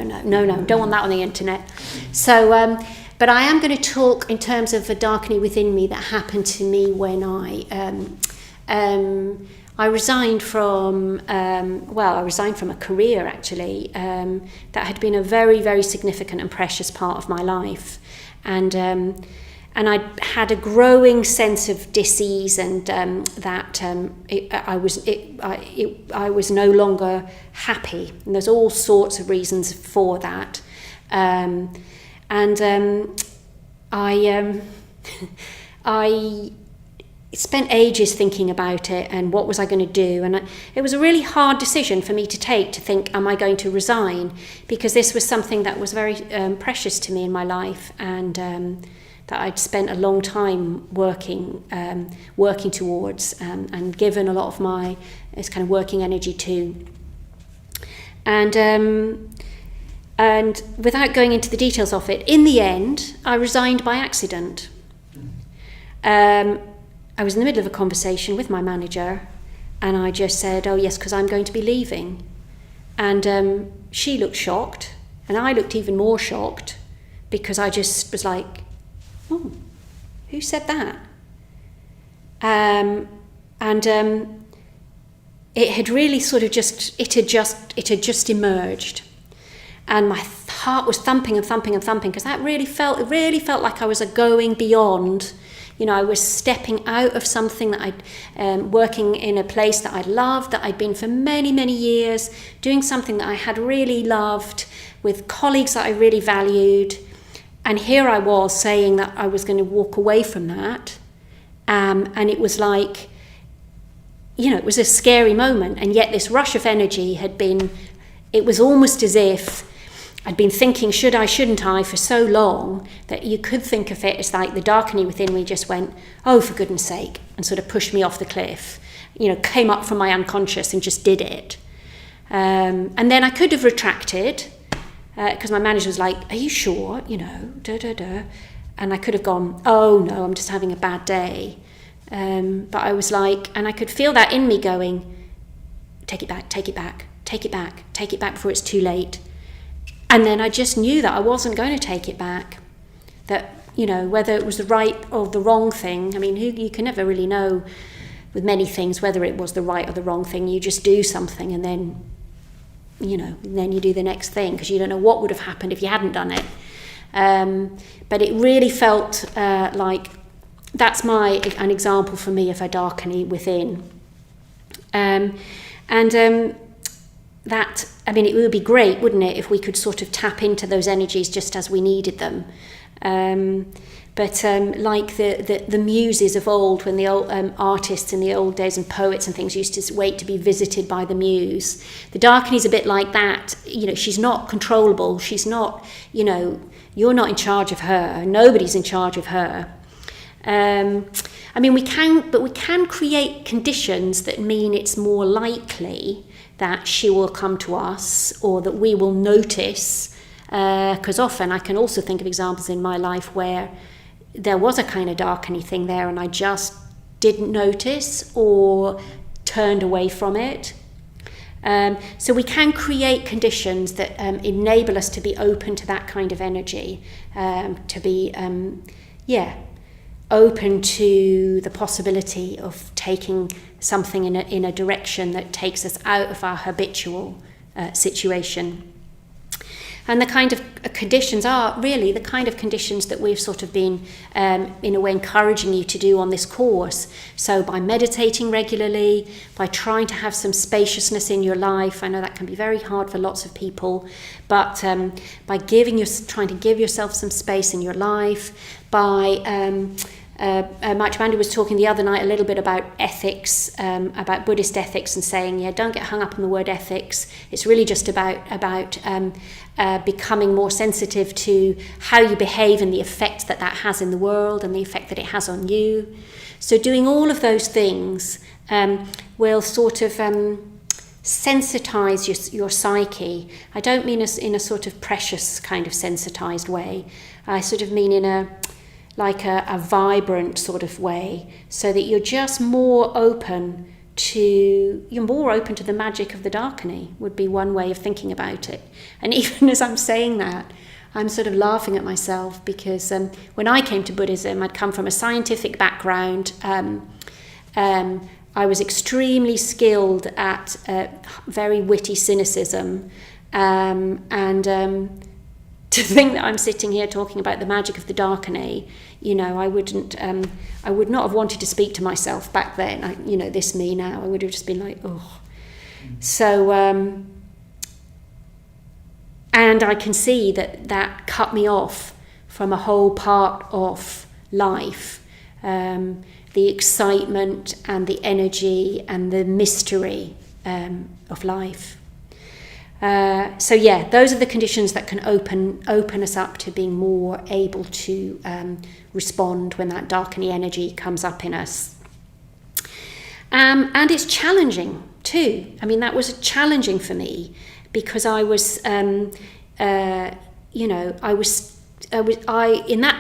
don't want that on the internet. So, but I am going to talk in terms of a Darkening within me that happened to me when I resigned from, a career actually, that had been a very, very significant and precious part of my life. And I had a growing sense of dis-ease, and that I was no longer happy. And there's all sorts of reasons for that. I spent ages thinking about it and what was I going to do, and it was a really hard decision for me to take, to think, am I going to resign, because this was something that was very precious to me in my life, and that I'd spent a long time working towards, and given a lot of my this kind of working energy to. And without going into the details of it, in the end, I resigned by accident. I was in the middle of a conversation with my manager, and I just said, oh yes, because I'm going to be leaving. And she looked shocked, and I looked even more shocked, because I just was like, oh, who said that? It had really sort of it had just emerged. And my heart was thumping and thumping and thumping, because it really felt like I was going beyond. I was stepping out of something that working in a place that I loved, that I'd been for many, many years, doing something that I had really loved, with colleagues that I really valued. And here I was saying that I was going to walk away from that. And it was like, it was a scary moment. And yet this rush of energy it was almost as if I'd been thinking, should I, shouldn't I, for so long, that you could think of it as like the Darkening within me just went, oh, for goodness sake, and sort of pushed me off the cliff, came up from my unconscious and just did it. And then I could have retracted, because my manager was like, "Are you sure? You know, da da da." And I could have gone, "Oh no, I'm just having a bad day." But I was like, and I could feel that in me going, "Take it back, take it back, take it back, take it back before it's too late." And then I just knew that I wasn't going to take it back. That, you know, whether it was the right or the wrong thing, I mean, you can never really know with many things whether it was the right or the wrong thing. You just do something and then, you know, then you do the next thing because you don't know what would have happened if you hadn't done it. But it really felt like that's an example for me of a darkening within. That, I mean, it would be great, wouldn't it, if we could sort of tap into those energies just as we needed them. But like the muses of old, when the old artists in the old days and poets and things used to wait to be visited by the muse, the darkening is a bit like that. You know, she's not controllable. She's not, you know, you're not in charge of her. Nobody's in charge of her. I mean, we can create conditions that mean it's more likely that she will come to us or that we will notice. Because often I can also think of examples in my life where there was a kind of darkening thing there and I just didn't notice or turned away from it. So we can create conditions that enable us to be open to that kind of energy, to be, open to the possibility of taking something in a direction that takes us out of our habitual situation. And the kind of conditions are really the kind of conditions that we've sort of been, in a way, encouraging you to do on this course. So by meditating regularly, by trying to have some spaciousness in your life. I know that can be very hard for lots of people, but by trying to give yourself some space in your life, by Mandy was talking the other night a little bit about ethics, about Buddhist ethics, and saying, don't get hung up on the word ethics. It's really just about becoming more sensitive to how you behave and the effect that has in the world and the effect that it has on you. So doing all of those things will sort of sensitize your psyche. I don't mean in a sort of precious kind of sensitized way. I sort of mean in a vibrant sort of way, so that you're just more open to the magic of the darkening, would be one way of thinking about it. And even as I'm saying that, I'm sort of laughing at myself, because when I came to Buddhism, I'd come from a scientific background. I was extremely skilled at very witty cynicism, and to think that I'm sitting here talking about the magic of the darkening, I would not have wanted to speak to myself back then. This me now, I would have just been like, oh. So, and I can see that cut me off from a whole part of life, the excitement and the energy and the mystery of life. Those are the conditions that can open us up to being more able to respond when that darkening energy comes up in us. And it's challenging too. I mean, that was challenging for me, because I was, in that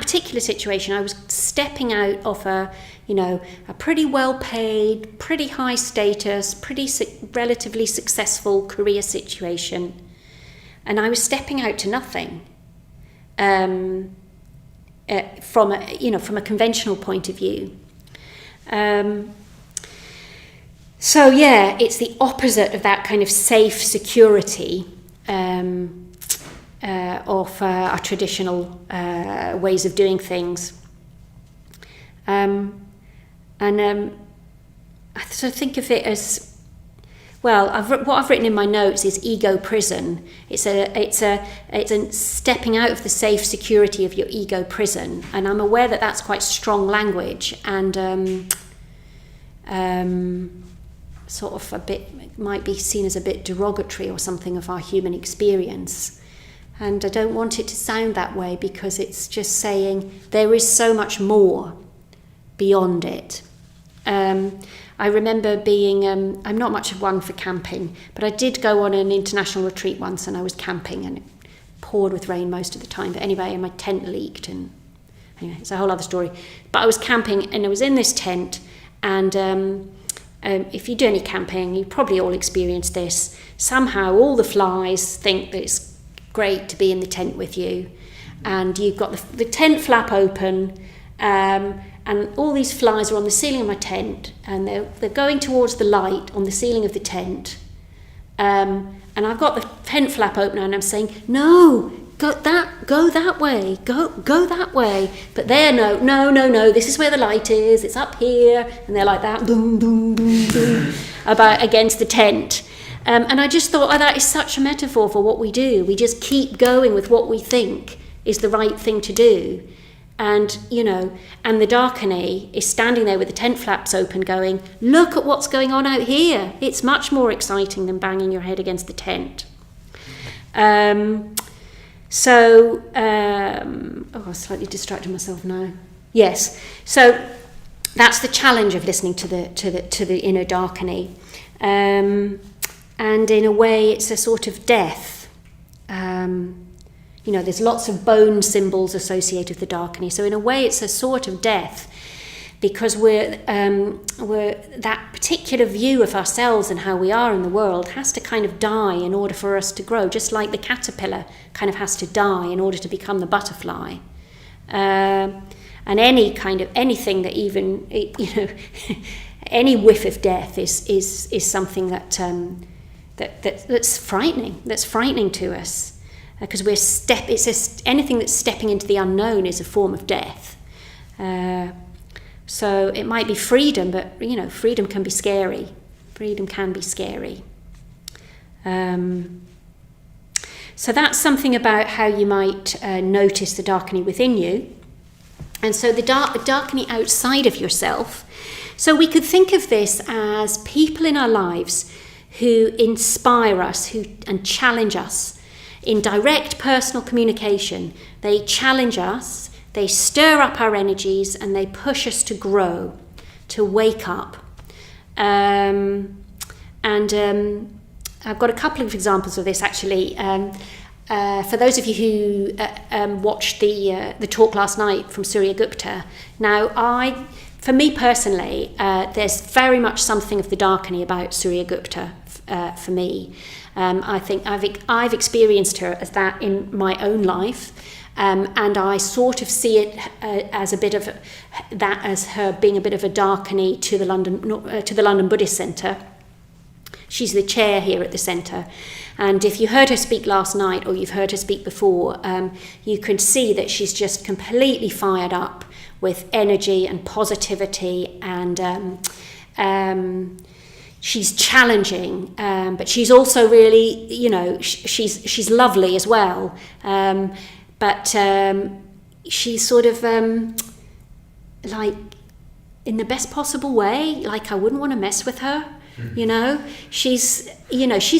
particular situation, I was stepping out of a pretty well-paid, pretty high status, pretty relatively successful career situation, and I was stepping out to nothing. From a conventional point of view. It's the opposite of that kind of safe security of our traditional ways of doing things. I sort of think of it as, what I've written in my notes is ego prison. It's a stepping out of the safe security of your ego prison, and I'm aware that that's quite strong language, and sort of a bit might be seen as a bit derogatory or something of our human experience. And I don't want it to sound that way, because it's just saying there is so much more beyond it. I remember being, I'm not much of one for camping, but I did go on an international retreat once, and I was camping, and it poured with rain most of the time. But anyway, and my tent leaked, and anyway, it's a whole other story. But I was camping, and I was in this tent, and if you do any camping, you probably all experienced this. Somehow all the flies think that it's great to be in the tent with you, and you've got the tent flap open, and all these flies are on the ceiling of my tent, and they're going towards the light on the ceiling of the tent, and I've got the tent flap open, and I'm saying, no, go that way, go that way, but they're no, this is where the light is, it's up here, and they're like that, boom, boom, boom, boom, about against the tent. And I just thought, that is such a metaphor for what we do. We just keep going with what we think is the right thing to do. And, and the Darkening is standing there with the tent flaps open going, look at what's going on out here. It's much more exciting than banging your head against the tent. I slightly distracted myself now. Yes, so that's the challenge of listening to the inner Darkening. And in a way, it's a sort of death. There's lots of bone symbols associated with the Darkening. So in a way, it's a sort of death, because we're that particular view of ourselves and how we are in the world has to kind of die in order for us to grow, just like the caterpillar kind of has to die in order to become the butterfly. And anything that even, any whiff of death is something that's frightening to us, because anything that's stepping into the unknown is a form of death. So it might be freedom, but freedom can be scary. So that's something about how you might notice the Darkening within you. And so the Darkening outside of yourself. So we could think of this as people in our lives who inspire us, and challenge us in direct personal communication. They challenge us, they stir up our energies, and they push us to grow, to wake up. I've got a couple of examples of this, actually. For those of you who watched the talk last night from Surya Gupta, now for me personally, there's very much something of the Darkening about Surya Gupta for me. I think I've experienced her as that in my own life, and I sort of see it as a bit of that, as her being a bit of a Darkening to the London Buddhist Centre. She's the chair here at the centre, and if you heard her speak last night, or you've heard her speak before, you can see that she's just completely fired up with energy and positivity, and she's challenging, but she's also really, she's lovely as well. But she's sort of like in the best possible way. Like, I wouldn't want to mess with her. She's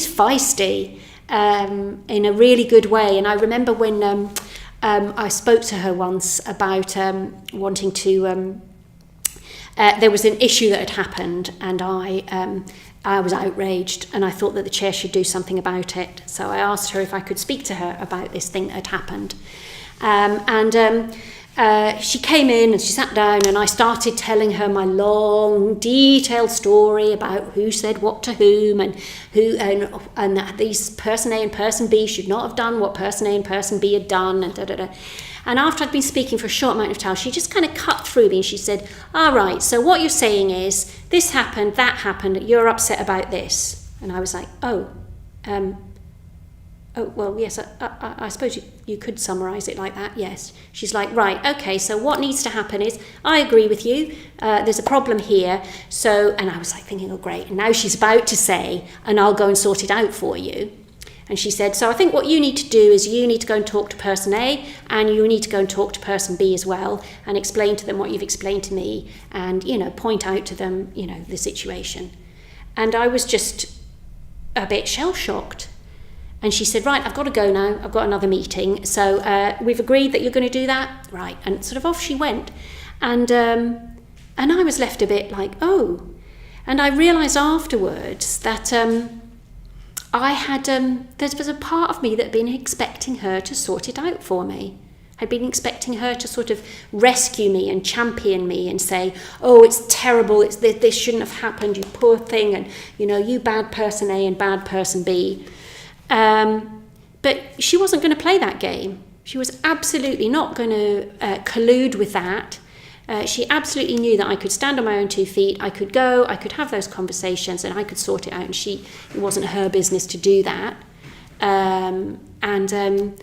feisty in a really good way. And I remember when I spoke to her once about wanting to. There was an issue that had happened, and I was outraged, and I thought that the chair should do something about it. So I asked her if I could speak to her about this thing that had happened. She came in and she sat down, and I started telling her my long, detailed story about who said what to whom, and that these person A and person B should not have done what person A and person B had done, and da-da-da. And after I'd been speaking for a short amount of time, she just kind of cut through me, and she said, all right, so what you're saying is, this happened, that happened, you're upset about this. And I was like, well, yes, I suppose you could summarise it like that, yes. She's like, right, okay, so what needs to happen is, I agree with you, there's a problem here, so, and I was like thinking, oh great, and now she's about to say, and I'll go and sort it out for you. And she said, so I think what you need to do is you need to go and talk to person A, and you need to go and talk to person B as well, and explain to them what you've explained to me, and, point out to them, the situation. And I was just a bit shell-shocked. And she said, right, I've got to go now. I've got another meeting. So we've agreed that you're going to do that? Right. And sort of off she went. And I was left a bit like, oh. And I realised afterwards that there was a part of me that had been expecting her to sort it out for me. I'd been expecting her to sort of rescue me and champion me and say, oh, it's terrible, this shouldn't have happened, you poor thing, and, you bad person A and bad person B. But she wasn't going to play that game. She was absolutely not going to collude with that. She absolutely knew that I could stand on my own 2 feet, I could go, I could have those conversations, and I could sort it out, and it wasn't her business to do that. And then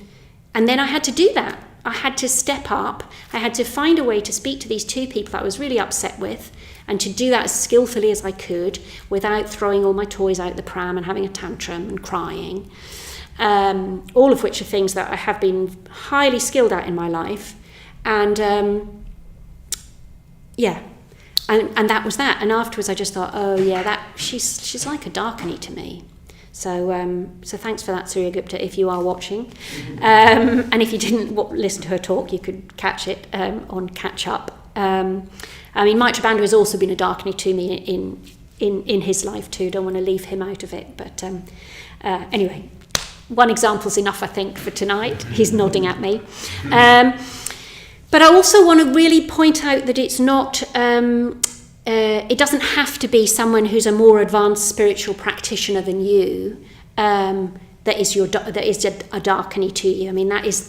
I had to do that. I had to step up. I had to find a way to speak to these 2 people that I was really upset with, and to do that as skillfully as I could without throwing all my toys out the pram and having a tantrum and crying. All of which are things that I have been highly skilled at in my life. And and that was that. And afterwards I just thought, oh yeah, she's like a Darkening to me. So thanks for that, Surya Gupta, if you are watching. And if you didn't listen to her talk, you could catch it on Catch Up. Maitreya Bandhu has also been a Darkening to me in his life too. Don't want to leave him out of it. But anyway, one example's enough, I think, for tonight. He's nodding at me. But I also want to really point out that it's not... it doesn't have to be someone who's a more advanced spiritual practitioner than you that is a Darkening to you. I mean, that is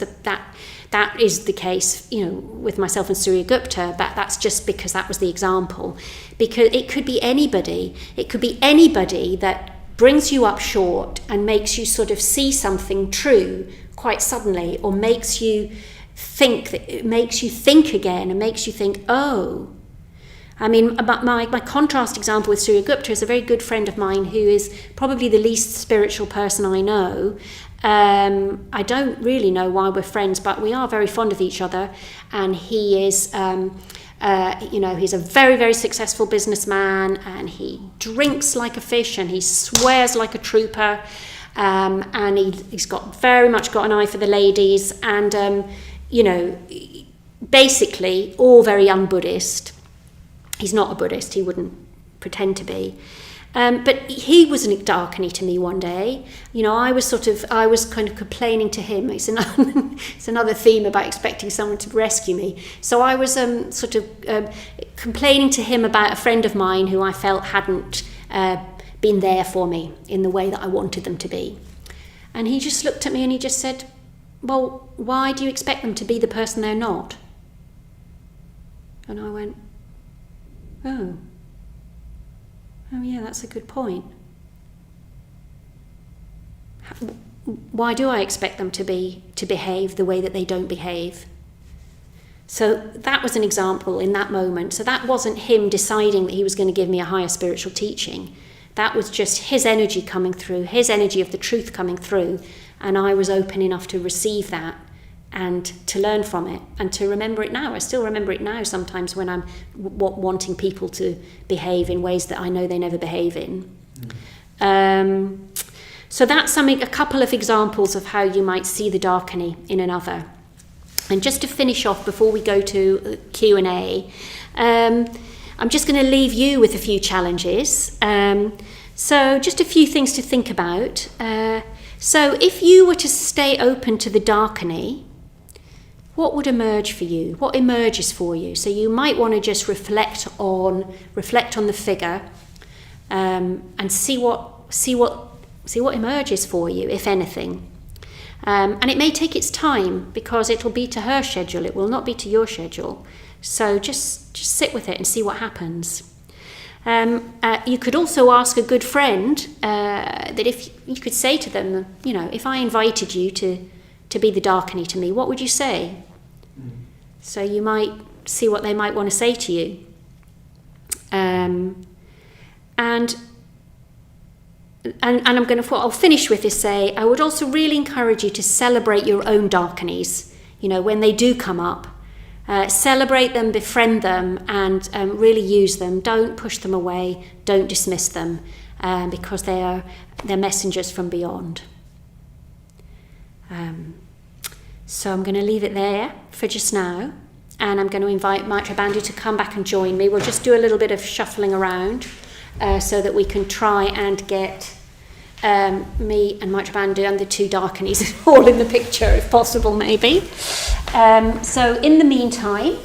the case, with myself and Surya Gupta. That's just because that was the example. Because it could be anybody. It could be anybody that brings you up short and makes you sort of see something true quite suddenly, or makes you think again, and makes you think, oh. I mean, my contrast example with Surya Gupta is a very good friend of mine who is probably the least spiritual person I know. I don't really know why we're friends, but we are very fond of each other. And he is, he's a very, very successful businessman, and he drinks like a fish, and he swears like a trooper, and he's very much got an eye for the ladies, and, basically all very un-Buddhist. He's not a Buddhist, he wouldn't pretend to be. But he was a Darkening to me one day. I was kind of complaining to him. It's another theme about expecting someone to rescue me. So I was complaining to him about a friend of mine who I felt hadn't been there for me in the way that I wanted them to be. And he just looked at me and he just said, well, why do you expect them to be the person they're not? And I went, oh yeah, that's a good point. Why do I expect them to behave the way that they don't behave? So that was an example in that moment. So that wasn't him deciding that he was going to give me a higher spiritual teaching. That was just his energy coming through, his energy of the truth coming through, and I was open enough to receive that and to learn from it and to remember it now. I still remember it now sometimes when I'm wanting people to behave in ways that I know they never behave in. So that's a couple of examples of how you might see the Darkening in another. And just to finish off before we go to Q&A, I'm just going to leave you with a few challenges. So just a few things to think about. So if you were to stay open to the Darkening, what would emerge for you? What emerges for you? So you might want to just reflect on the figure, and see what emerges for you, if anything. And it may take its time because it will be to her schedule. It will not be to your schedule. So just sit with it and see what happens. You could also ask a good friend that if you could say to them, if I invited you to be the Darkening to me, what would you say? So you might see what they might want to say to you. And I'll finish with this, I would also really encourage you to celebrate your own Darkenings, when they do come up. Celebrate them, befriend them, and really use them. Don't push them away, don't dismiss them, because they're messengers from beyond. So I'm going to leave it there for just now, and I'm going to invite Maitreya Bandhu to come back and join me. We'll just do a little bit of shuffling around, so that we can try and get me and Mike Bandu and the two Darkenies all in the picture, if possible, maybe. So in the meantime,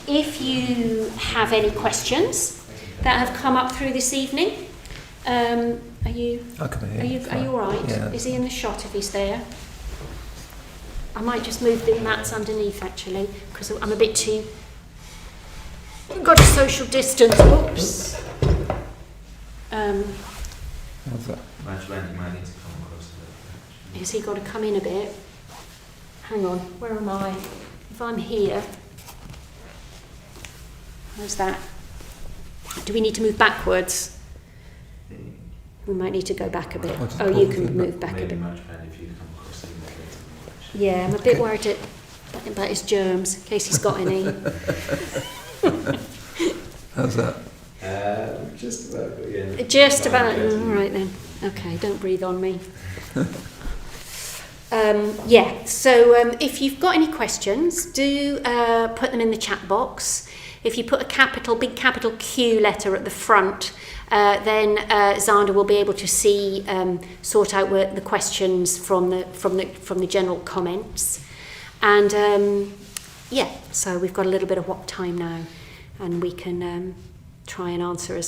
if you have any questions that have come up through this evening, are you all right? Yeah. Is he in the shot if he's there? I might just move the mats underneath actually, because I'm a bit too... We've got a social distance. Oops. How's that? You might need to come across a little bit. Has he got to come in a bit? Hang on, where am I? If I'm here... How's that? Do we need to move backwards? We might need to go back a bit. Oh, you can move back a bit. Much better if you come across a little bit. Yeah, I'm a bit worried about his germs, in case he's got any. How's that? Just about. Yeah. Just about. All right then. Okay, don't breathe on me. So if you've got any questions, do put them in the chat box. If you put a big capital Q letter at the front, then Xander will be able to see, sort out the questions from the general comments, and so we've got a little bit of time now, and we can try and answer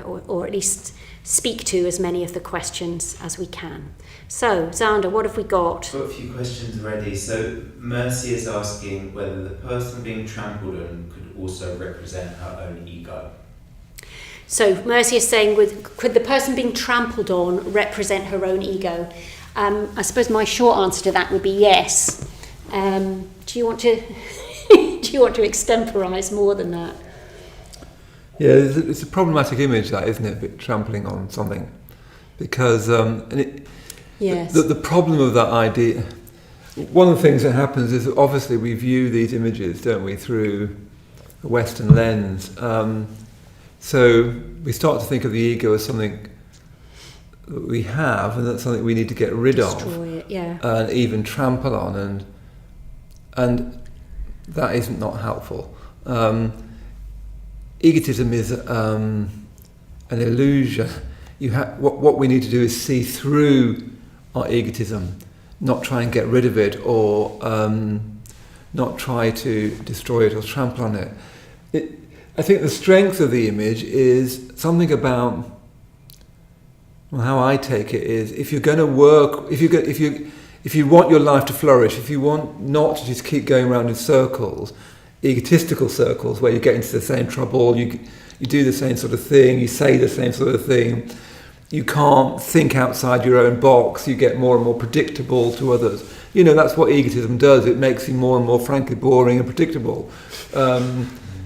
or at least speak to as many of the questions as we can. So, Xander, what have we got? I've got a few questions already. So, Mercy is asking whether the person being trampled on could also represent her own ego. So, Mercy is saying, could the person being trampled on represent her own ego? I suppose my short answer to that would be yes. Do you want to extemporise more than that? Yeah, it's a problematic image, that, isn't it? A bit trampling on something, because yes. The problem of that idea. One of the things that happens is that obviously we view these images, don't we, through a Western lens. So we start to think of the ego as something that we have, and that's something we need to get rid of. Destroy it, yeah. And even trample on, and that isn't not helpful. Egotism is an illusion. What we need to do is see through our egotism, not try and get rid of it, or not try to destroy it or trample on it. I think the strength of the image is something about, well, how I take it is, if you're going to work, if you want your life to flourish, if you want not to just keep going around in circles, egotistical circles where you get into the same trouble, you do the same sort of thing, you say the same sort of thing, you can't think outside your own box, you get more and more predictable to others. You know, that's what egotism does. It makes you more and more, frankly, boring and predictable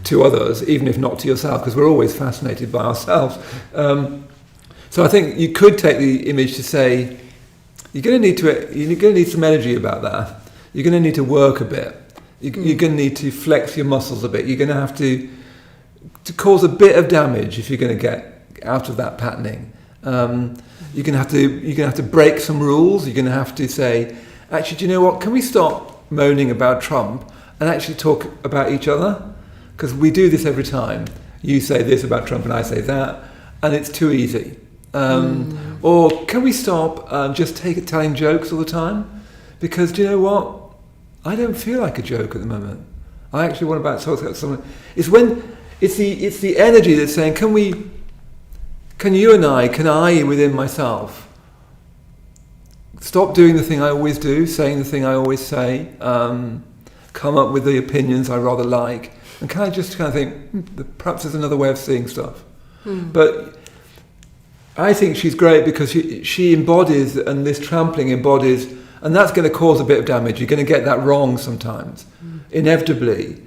to others, even if not to yourself, because we're always fascinated by ourselves. So I think you could take the image to say, you're going to need some energy about that. You're going to need to work a bit. You're going to need to flex your muscles a bit. You're going to have to cause a bit of damage if you're going to get out of that patterning. You're going to have to break some rules. You're going to have to say, actually, do you know what? Can we stop moaning about Trump and actually talk about each other? Because we do this every time. You say this about Trump and I say that, and it's too easy. Or can we stop just telling jokes all the time? Because do you know what? I don't feel like a joke at the moment. I actually want to talk about someone. It's the energy that's saying, can I within myself stop doing the thing I always do, saying the thing I always say, come up with the opinions I rather like, and can I just kind of think, perhaps there's another way of seeing stuff. But I think she's great because she embodies, and this trampling embodies, and that's going to cause a bit of damage. You're going to get that wrong sometimes, inevitably.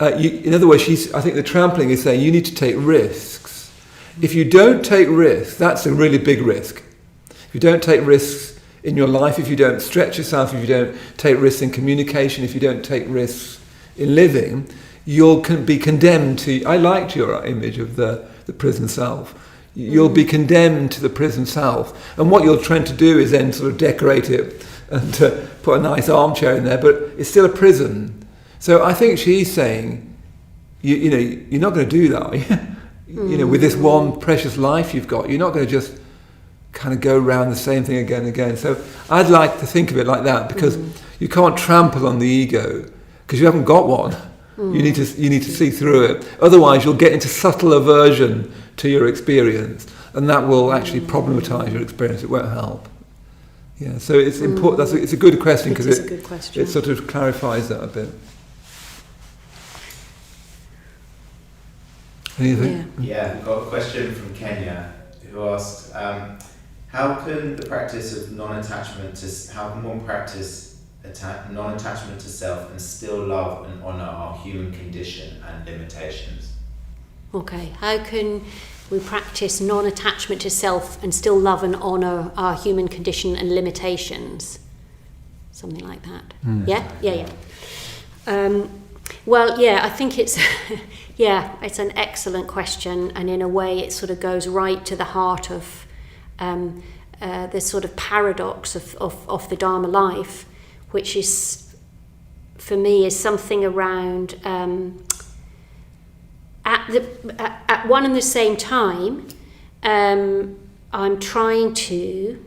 In other words, I think the trampling is saying you need to take risks. If you don't take risks, that's a really big risk. If you don't take risks in your life, if you don't stretch yourself, if you don't take risks in communication, if you don't take risks in living, you'll be condemned to... I liked your image of the prison self. You'll be condemned to the prison self. And what you're trying to do is then sort of decorate it and put a nice armchair in there, but it's still a prison. So I think she's saying, you're not going to do that, are you? with this one precious life you've got, you're not going to just kind of go around the same thing again and again. So I'd like to think of it like that, because you can't trample on the ego because you haven't got one. You need to see through it. Otherwise, you'll get into subtle aversion to your experience, and that will actually problematize your experience. It won't help. Yeah. So it's important. It's a good question, because it sort of clarifies that a bit. Anything? Yeah, we've got a question from Kenya who asks, how can the practice of non-attachment how can one practice non-attachment to self and still love and honour our human condition and limitations? Okay, how can we practice non-attachment to self and still love and honour our human condition and limitations? Something like that. Yeah. Well, yeah, I think it's it's an excellent question, and in a way it sort of goes right to the heart of the sort of paradox of the Dharma life, which is, for me, is something around at one and the same time, I'm trying to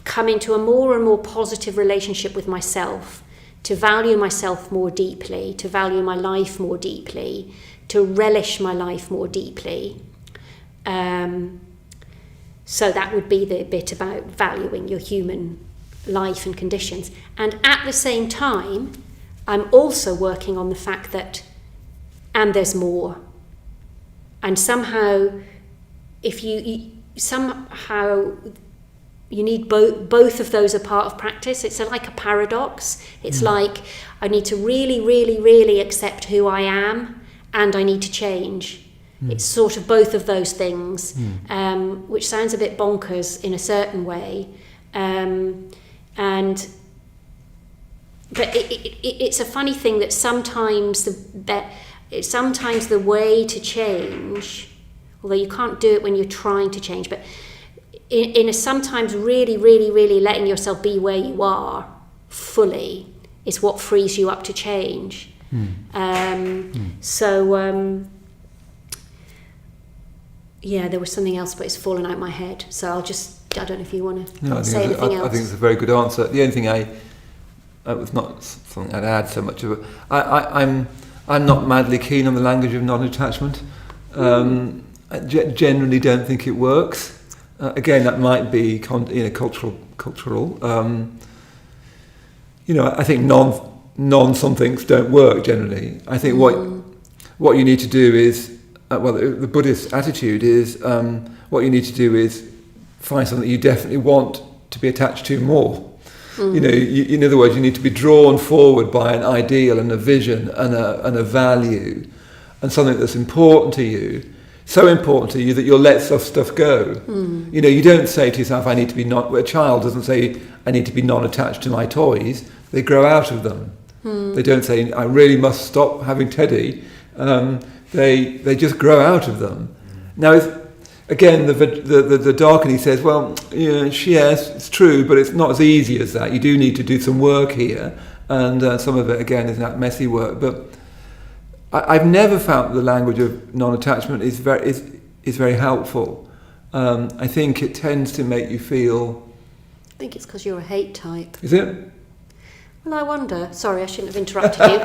come into a more and more positive relationship with myself, to value myself more deeply, to value my life more deeply, to relish my life more deeply. So that would be the bit about valuing your human life and conditions. And at the same time, I'm also working on the fact that, and there's more. And somehow, if you need both of those are part of practice. It's like a paradox. It's like I need to really, really, really accept who I am, and I need to change. It's sort of both of those things, which sounds a bit bonkers in a certain way. But it's a funny thing that sometimes the way to change, although you can't do it when you're trying to change, but in a sometimes really, really, really letting yourself be where you are fully is what frees you up to change. There was something else, but it's fallen out my head. So I don't know if you want to say anything else. I think it's a very good answer. The only thing it was not something I'd add so much of it. I'm not madly keen on the language of non-attachment. I generally don't think it works. Again, that might be cultural. I think non-somethings don't work generally. I think what you need to do is, the Buddhist attitude is, what you need to do is find something that you definitely want to be attached to more. In other words, you need to be drawn forward by an ideal and a vision and a value, and something that's important to you. So important to you that you'll let stuff go. You don't say to yourself, I need to be a child doesn't say, I need to be non-attached to my toys. They grow out of them. They don't say, I really must stop having Teddy. They just grow out of them. Now, again, the Darkening says, well, yes, it's true, but it's not as easy as that. You do need to do some work here, and some of it, again, is that messy work. But I've never found the language of non-attachment is very helpful. I think it tends to make you feel... I think it's because you're a hate type. Is it? Well, I wonder. Sorry, I shouldn't have interrupted you.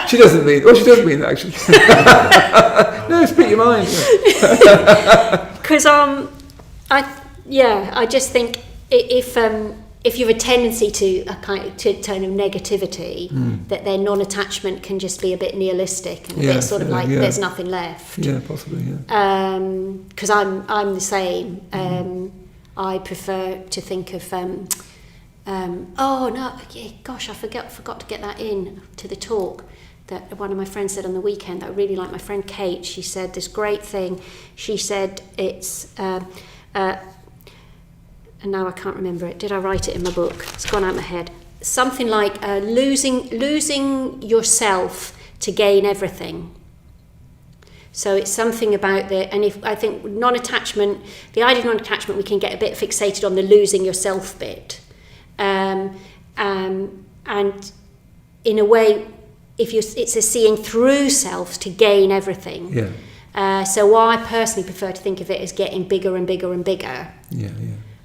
She doesn't mean... Well, she does mean that, actually. No, speak your mind. Because, I just think if you have a tendency to turn of negativity, that their non-attachment can just be a bit nihilistic and a bit sort of like there's nothing left. Yeah, possibly. Yeah. Because I'm the same. I prefer to think of. I forgot to get that in to the talk that one of my friends said on the weekend. That I really like. My friend Kate. She said this great thing. She said it's. And now I can't remember it. Did I write it in my book? It's gone out of my head. Something like losing yourself to gain everything. So it's something about I think non-attachment, the idea of non-attachment, we can get a bit fixated on the losing yourself bit. And in a way, it's a seeing through selves to gain everything. Yeah. So I personally prefer to think of it as getting bigger and bigger and bigger. Yeah.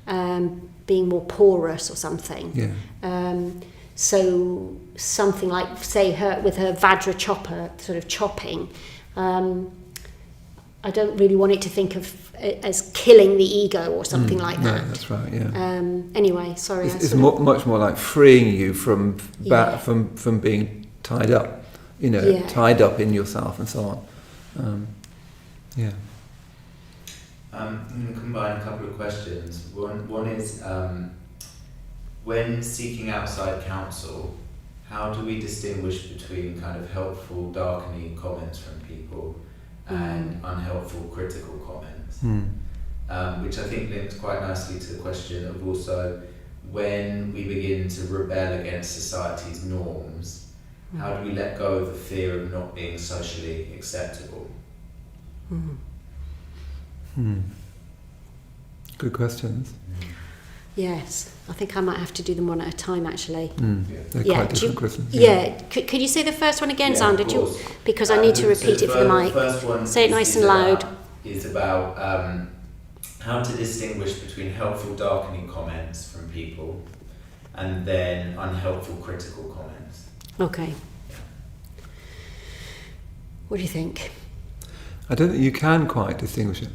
Yeah. Being more porous or something. Yeah. So something like, say, with her Vajra chopper, sort of chopping. I don't really want it to think of it as killing the ego or something like that. No, that's right. Yeah. Anyway, sorry. It's much more like freeing you from being tied up, tied up in yourself and so on. Yeah. I'm going to combine a couple of questions. One is, when seeking outside counsel, how do we distinguish between kind of helpful, darkening comments from people and unhelpful, critical comments? Which I think links quite nicely to the question of also, when we begin to rebel against society's norms, how do we let go of the fear of not being socially acceptable? Good questions. Yes, I think I might have to do them one at a time, actually. They're quite different questions. Yeah. Could you say the first one again, Xander? Because I need to repeat it for the mic. First one say it nice and loud. Is about how to distinguish between helpful, darkening comments from people and then unhelpful, critical comments. Okay. What do you think? I don't think you can quite distinguish it.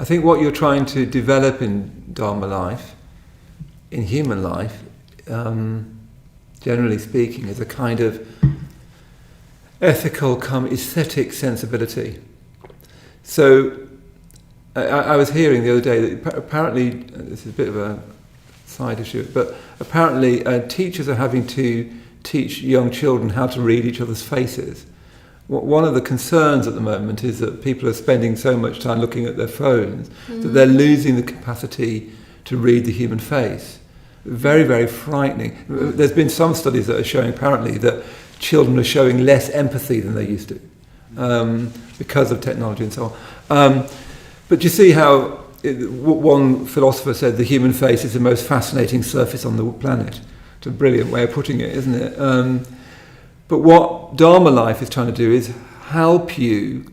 I think what you're trying to develop in Dharma life, in human life, generally speaking, is a kind of ethical aesthetic sensibility. So I was hearing the other day that apparently, this is a bit of a side issue, but apparently teachers are having to teach young children how to read each other's faces. One of the concerns at the moment is that people are spending so much time looking at their phones that they're losing the capacity to read the human face. Very, very frightening. There's been some studies that are showing apparently that children are showing less empathy than they used to because of technology and so on. But you see how one philosopher said the human face is the most fascinating surface on the planet. It's a brilliant way of putting it, isn't it? But what Dharma life is trying to do is help you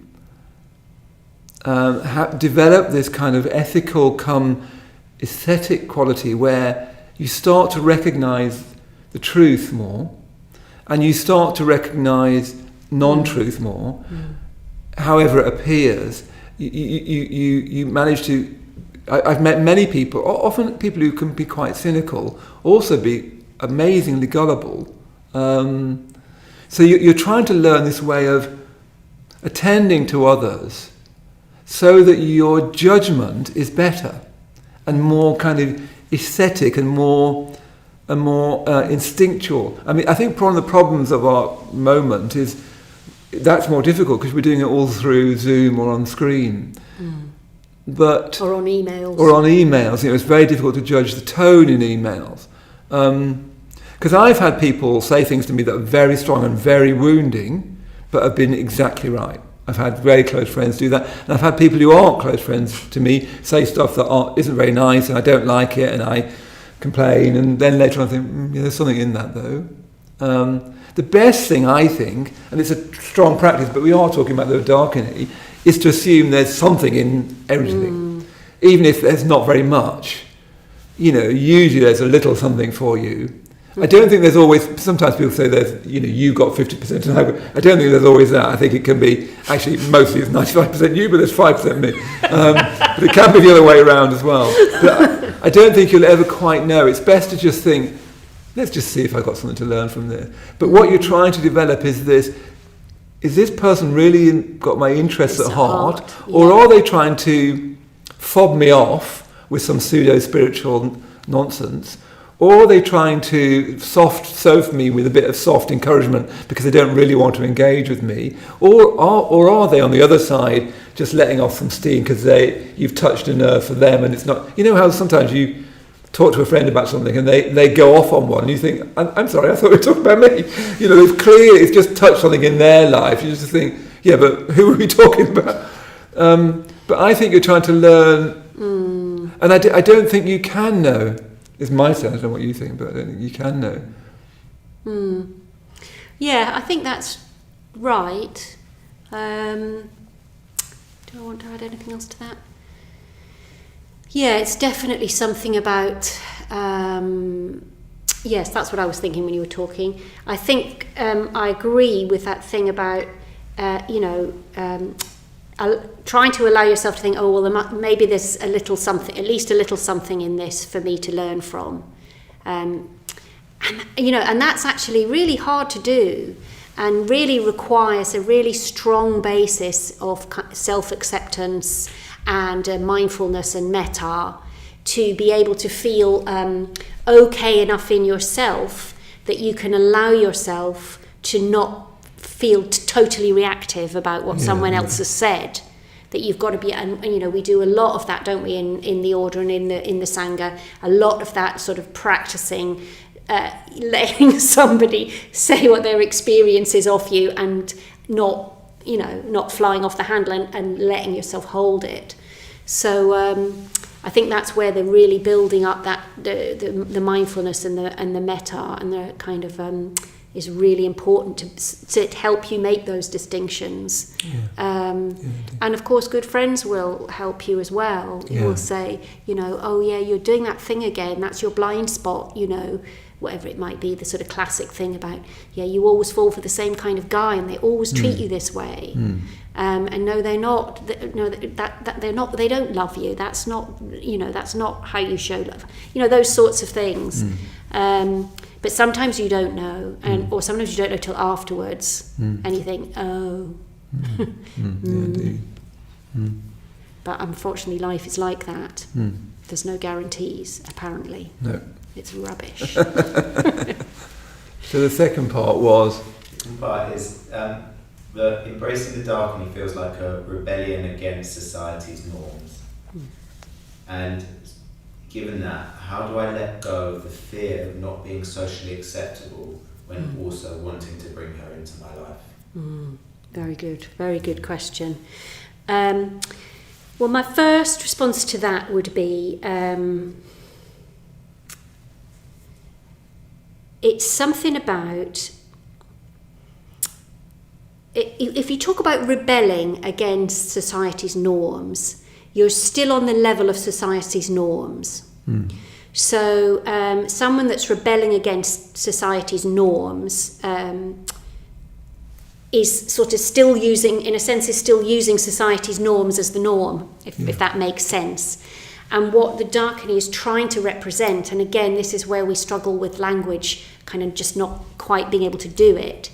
develop this kind of ethical aesthetic quality where you start to recognize the truth more and you start to recognize non-truth more, however it appears. You manage to... I've met many people, often people who can be quite cynical, also be amazingly gullible. So you're trying to learn this way of attending to others so that your judgment is better and more kind of aesthetic and more instinctual. I mean, I think one of the problems of our moment is that's more difficult because we're doing it all through Zoom or on screen. But or on emails. It's very difficult to judge the tone in emails. Because I've had people say things to me that are very strong and very wounding, but have been exactly right. I've had very close friends do that, and I've had people who aren't close friends to me say stuff that isn't very nice, and I don't like it, and I complain, and then later on I think, there's something in that though. The best thing, I think, and it's a strong practice, but we are talking about the darkening, is to assume there's something in everything, even if there's not very much. Usually there's a little something for you. I don't think there's always, sometimes people say there's, you got 50% and I don't think there's always that. I think it can be, actually mostly it's 95% you, but there's 5% me. But it can be the other way around as well. But I don't think you'll ever quite know. It's best to just think, let's just see if I've got something to learn from this. But what you're trying to develop is this person really got my interests at heart? Or are they trying to fob me off with some pseudo-spiritual nonsense? Or are they trying to soft me with a bit of soft encouragement because they don't really want to engage with me? Or are they on the other side just letting off some steam because you've touched a nerve for them and it's not... You know how sometimes you talk to a friend about something and they go off on one and you think, I'm sorry, I thought we were talking about me. It's just touched something in their life. You just think, yeah, but who are we talking about? But I think you're trying to learn... And I don't think you can know... It's my sense, I don't know what you think, but I don't think you can know. Yeah, I think that's right. Do I want to add anything else to that? Yeah, it's definitely something about... yes, that's what I was thinking when you were talking. I think I agree with that thing about, trying to allow yourself to think, oh, well, maybe there's a little something, at least a little something in this for me to learn from. And that's actually really hard to do and really requires a really strong basis of self-acceptance and mindfulness and metta to be able to feel okay enough in yourself that you can allow yourself to not feel totally reactive about what someone else has said. That you've got to be, and we do a lot of that, don't we, in the order and in the Sangha, a lot of that sort of practicing, letting somebody say what their experience is of you and not flying off the handle and letting yourself hold it. So I think that's where they're really building up that the mindfulness and the metta and the kind of is really important to help you make those distinctions. And of course, good friends will help you as well. Will say, oh yeah, you're doing that thing again. That's your blind spot. Whatever it might be, the sort of classic thing about, you always fall for the same kind of guy, and they always treat you this way. And no, they're not. No, that they're not. They don't love you. That's not. That's not how you show love. Those sorts of things. But sometimes you don't know, or sometimes you don't know till afterwards, and you think, oh. Indeed. But unfortunately, life is like that. There's no guarantees, apparently. No. It's rubbish. So the second part was? The second part is that embracing the darkening feels like a rebellion against society's norms. And given that, how do I let go of the fear of not being socially acceptable when also wanting to bring her into my life? Very good question. Well, my first response to that would be it's something about, if you talk about rebelling against society's norms, you're still on the level of society's norms. So someone that's rebelling against society's norms is sort of still using, in a sense, is still using society's norms as the norm, if that makes sense. And what the Darkening is trying to represent, and again, this is where we struggle with language, kind of just not quite being able to do it,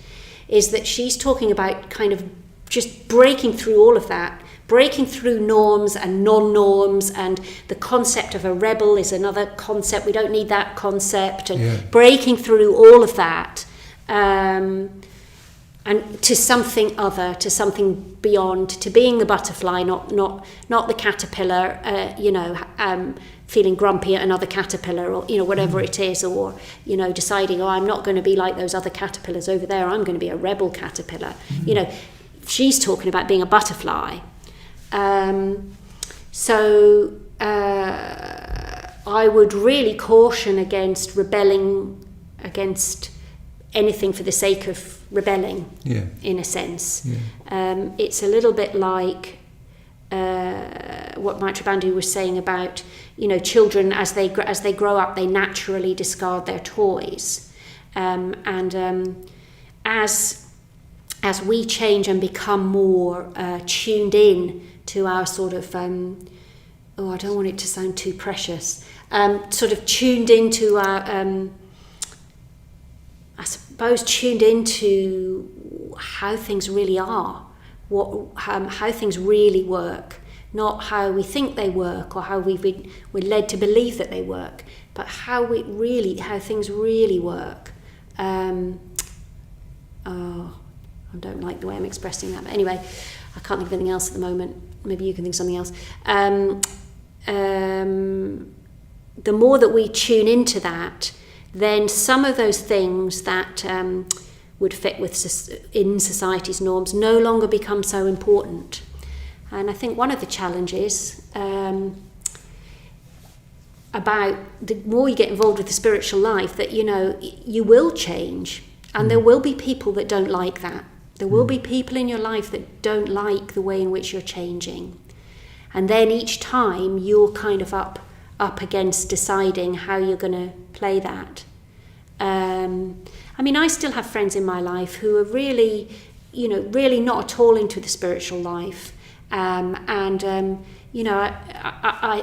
is that she's talking about kind of just breaking through all of that, breaking through norms and non-norms, and the concept of a rebel is another concept. We don't need that concept, and breaking through all of that, and to something other, to something beyond, to being the butterfly, not the caterpillar, feeling grumpy at another caterpillar, or whatever it is, or deciding, I'm not going to be like those other caterpillars over there, I'm going to be a rebel caterpillar. She's talking about being a butterfly. So I would really caution against rebelling against anything for the sake of rebelling, in a sense. It's a little bit like what Maitreya Bandhu was saying about, children as they grow up, they naturally discard their toys, as we change and become more tuned in to our sort of I don't want it to sound too precious, sort of tuned into our I suppose tuned into how things really are, how things really work, not how we think they work or how we're led to believe that they work, but how things really work. I don't like the way I'm expressing that, but anyway, I can't think of anything else at the moment. Maybe you can think of something else. The more that we tune into that, then some of those things that would fit in society's norms no longer become so important. And I think one of the challenges about the more you get involved with the spiritual life, that you will change, And there will be people that don't like that. There will be people in your life that don't like the way in which you're changing. And then each time you're kind of up against deciding how you're going to play that. I mean, I still have friends in my life who are really, really not at all into the spiritual life. I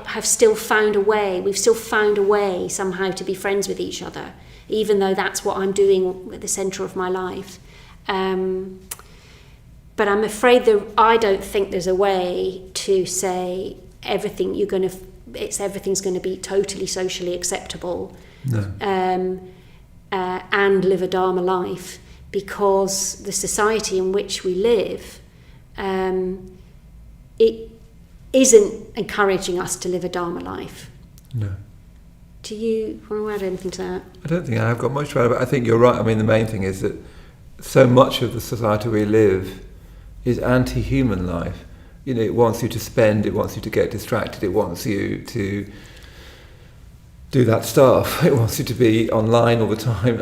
have still found a way, we've still found a way somehow to be friends with each other, even though that's what I'm doing at the centre of my life. But I'm afraid that I don't think there's a way to say everything's going to be totally socially acceptable. No. And live a Dharma life, because the society in which we live, it isn't encouraging us to live a Dharma life. No. Do you want to add anything to that? I don't think I've got much to add, but I think you're right. I mean, the main thing is that so much of the society we live is anti-human life. It wants you to spend, it wants you to get distracted, it wants you to do that stuff. It wants you to be online all the time.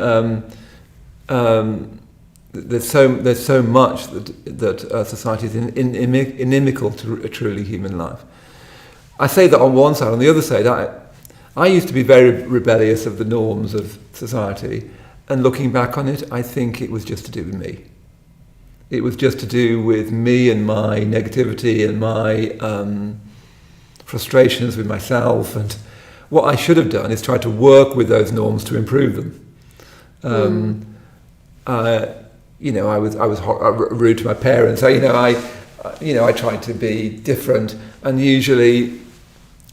There's so much that society is inimical to a truly human life. I say that on one side. On the other side, I used to be very rebellious of the norms of society, and looking back on it, I think it was just to do with me. It was just to do with me and my negativity and my frustrations with myself, and what I should have done is try to work with those norms to improve them. I was rude to my parents. I tried to be different, and usually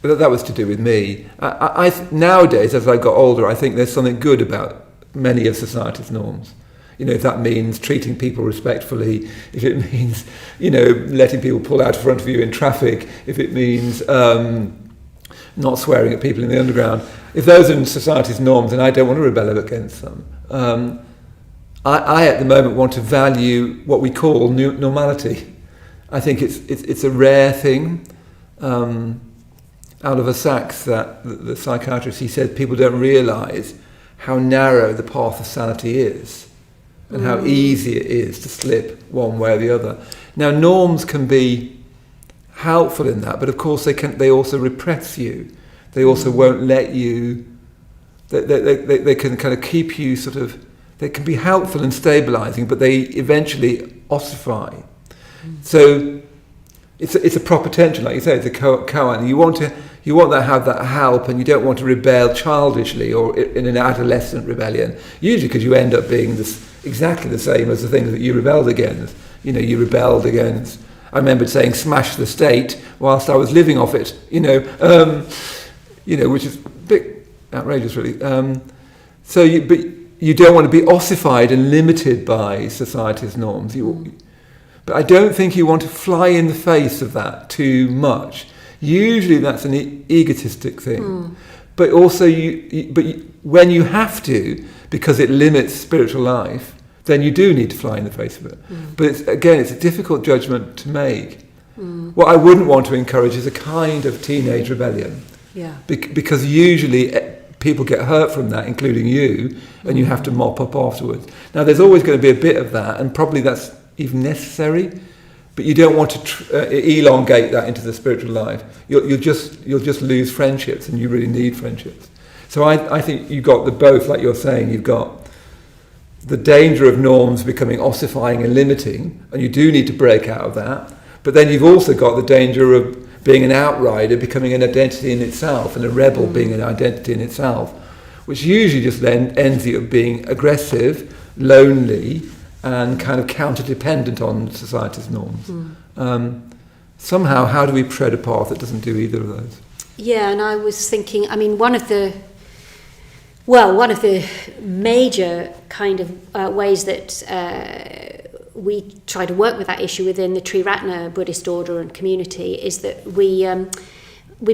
that was to do with me. I nowadays, as I got older, I think there's something good about many of society's norms. If that means treating people respectfully, if it means, letting people pull out in front of you in traffic, if it means not swearing at people in the underground. If those are society's norms, and I don't want to rebel against them, I at the moment want to value what we call normality. I think it's a rare thing. Oliver Sacks, the psychiatrist, he said people don't realise how narrow the path of sanity is, and how easy it is to slip one way or the other. Now, norms can be helpful in that, but of course they also repress you. They also won't let you. They can kind of keep you sort of. They can be helpful and stabilising, but they eventually ossify. So it's a proper tension, like you say. It's a koan. You want to have that help, and you don't want to rebel childishly or in an adolescent rebellion. Usually, because you end up being exactly the same as the things that you rebelled against. You rebelled against. I remember saying "smash the state" whilst I was living off it. Which is a bit outrageous, really. But you don't want to be ossified and limited by society's norms. But I don't think you want to fly in the face of that too much. Usually, that's an egotistic thing. But also, when you have to, because it limits spiritual life, then you do need to fly in the face of it. But it's a difficult judgment to make. What I wouldn't want to encourage is a kind of teenage rebellion. Yeah. Because usually people get hurt from that, including you, and you have to mop up afterwards. Now, there's always going to be a bit of that, and probably that's even necessary, but you don't want to elongate that into the spiritual life. You'll just lose friendships, and you really need friendships. So I think you've got the both, like you're saying. You've got the danger of norms becoming ossifying and limiting, and you do need to break out of that. But then you've also got the danger of being an outrider, becoming an identity in itself, and a rebel being an identity in itself, which usually just then ends up being aggressive, lonely, and kind of counter-dependent on society's norms. Somehow, how do we tread a path that doesn't do either of those? Yeah, and I was thinking, one of the major kind of ways that we try to work with that issue within the Triratna Buddhist order and community is that we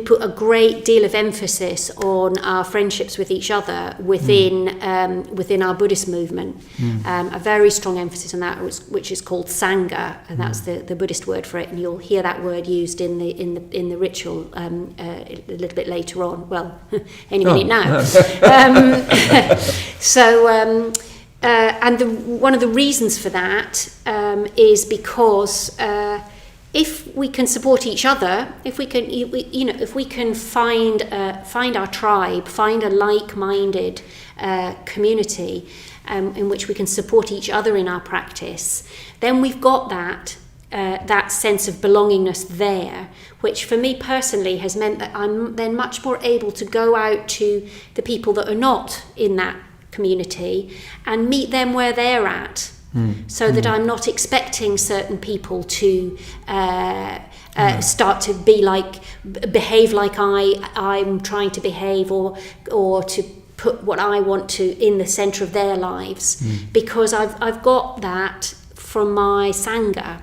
put a great deal of emphasis on our friendships with each other within our Buddhist movement. A very strong emphasis on that, which is called Sangha, and that's the Buddhist word for it. And you'll hear that word used in the ritual a little bit later on. Well, any minute now. one of the reasons for that is because if we can support each other, if we can find our tribe, find a like-minded community in which we can support each other in our practice, then we've got that sense of belongingness there, which for me personally has meant that I'm then much more able to go out to the people that are not in that community and meet them where they're at, so that I'm not expecting certain people to start to behave like I'm trying to behave, or to put what I want to in the centre of their lives, because I've got that from my Sangha.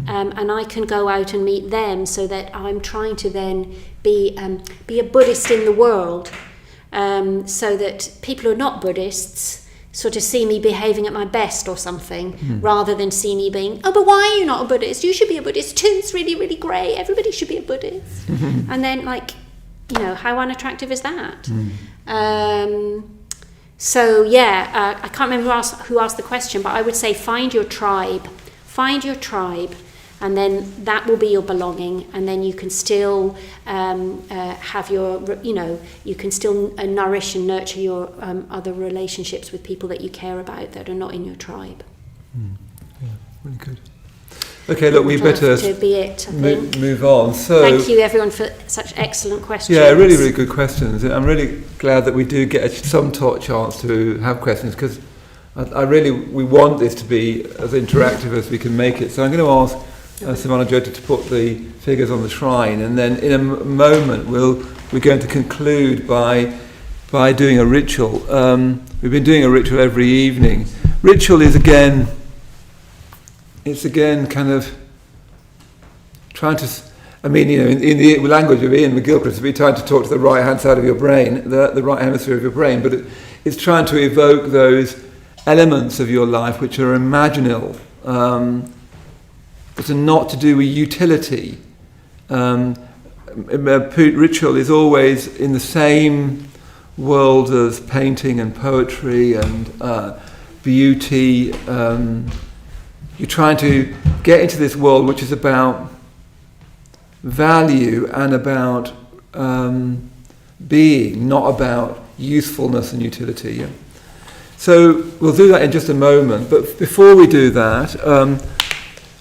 And I can go out and meet them, so that I'm trying to then be a Buddhist in the world, so that people who are not Buddhists sort of see me behaving at my best or something, rather than see me being, oh, but why are you not a Buddhist? You should be a Buddhist too. It's really, really great. Everybody should be a Buddhist. And then, how unattractive is that? So yeah, I can't remember who asked the question, but I would say find your tribe, and then that will be your belonging, and then you can still have your, you can still nourish and nurture your other relationships with people that you care about that are not in your tribe. Yeah, really good. Okay, look, we better move on. So, thank you everyone for such excellent questions. Yeah, really, really good questions. I'm really glad that we do get some chance to have questions, because we want this to be as interactive as we can make it. So I'm going to ask Savannah Jyoti to put the figures on the shrine, and then in a moment we're going to conclude by doing a ritual. We've been doing a ritual every evening. Ritual is again kind of trying to, in the language of Ian McGilchrist, we're trying to talk to the right hand side of your brain, the right hemisphere of your brain, but it's trying to evoke those elements of your life which are imaginal, but are not to do with utility. Ritual is always in the same world as painting and poetry and beauty. You're trying to get into this world which is about value and about being, not about usefulness and utility. Yeah? So we'll do that in just a moment. But before we do that,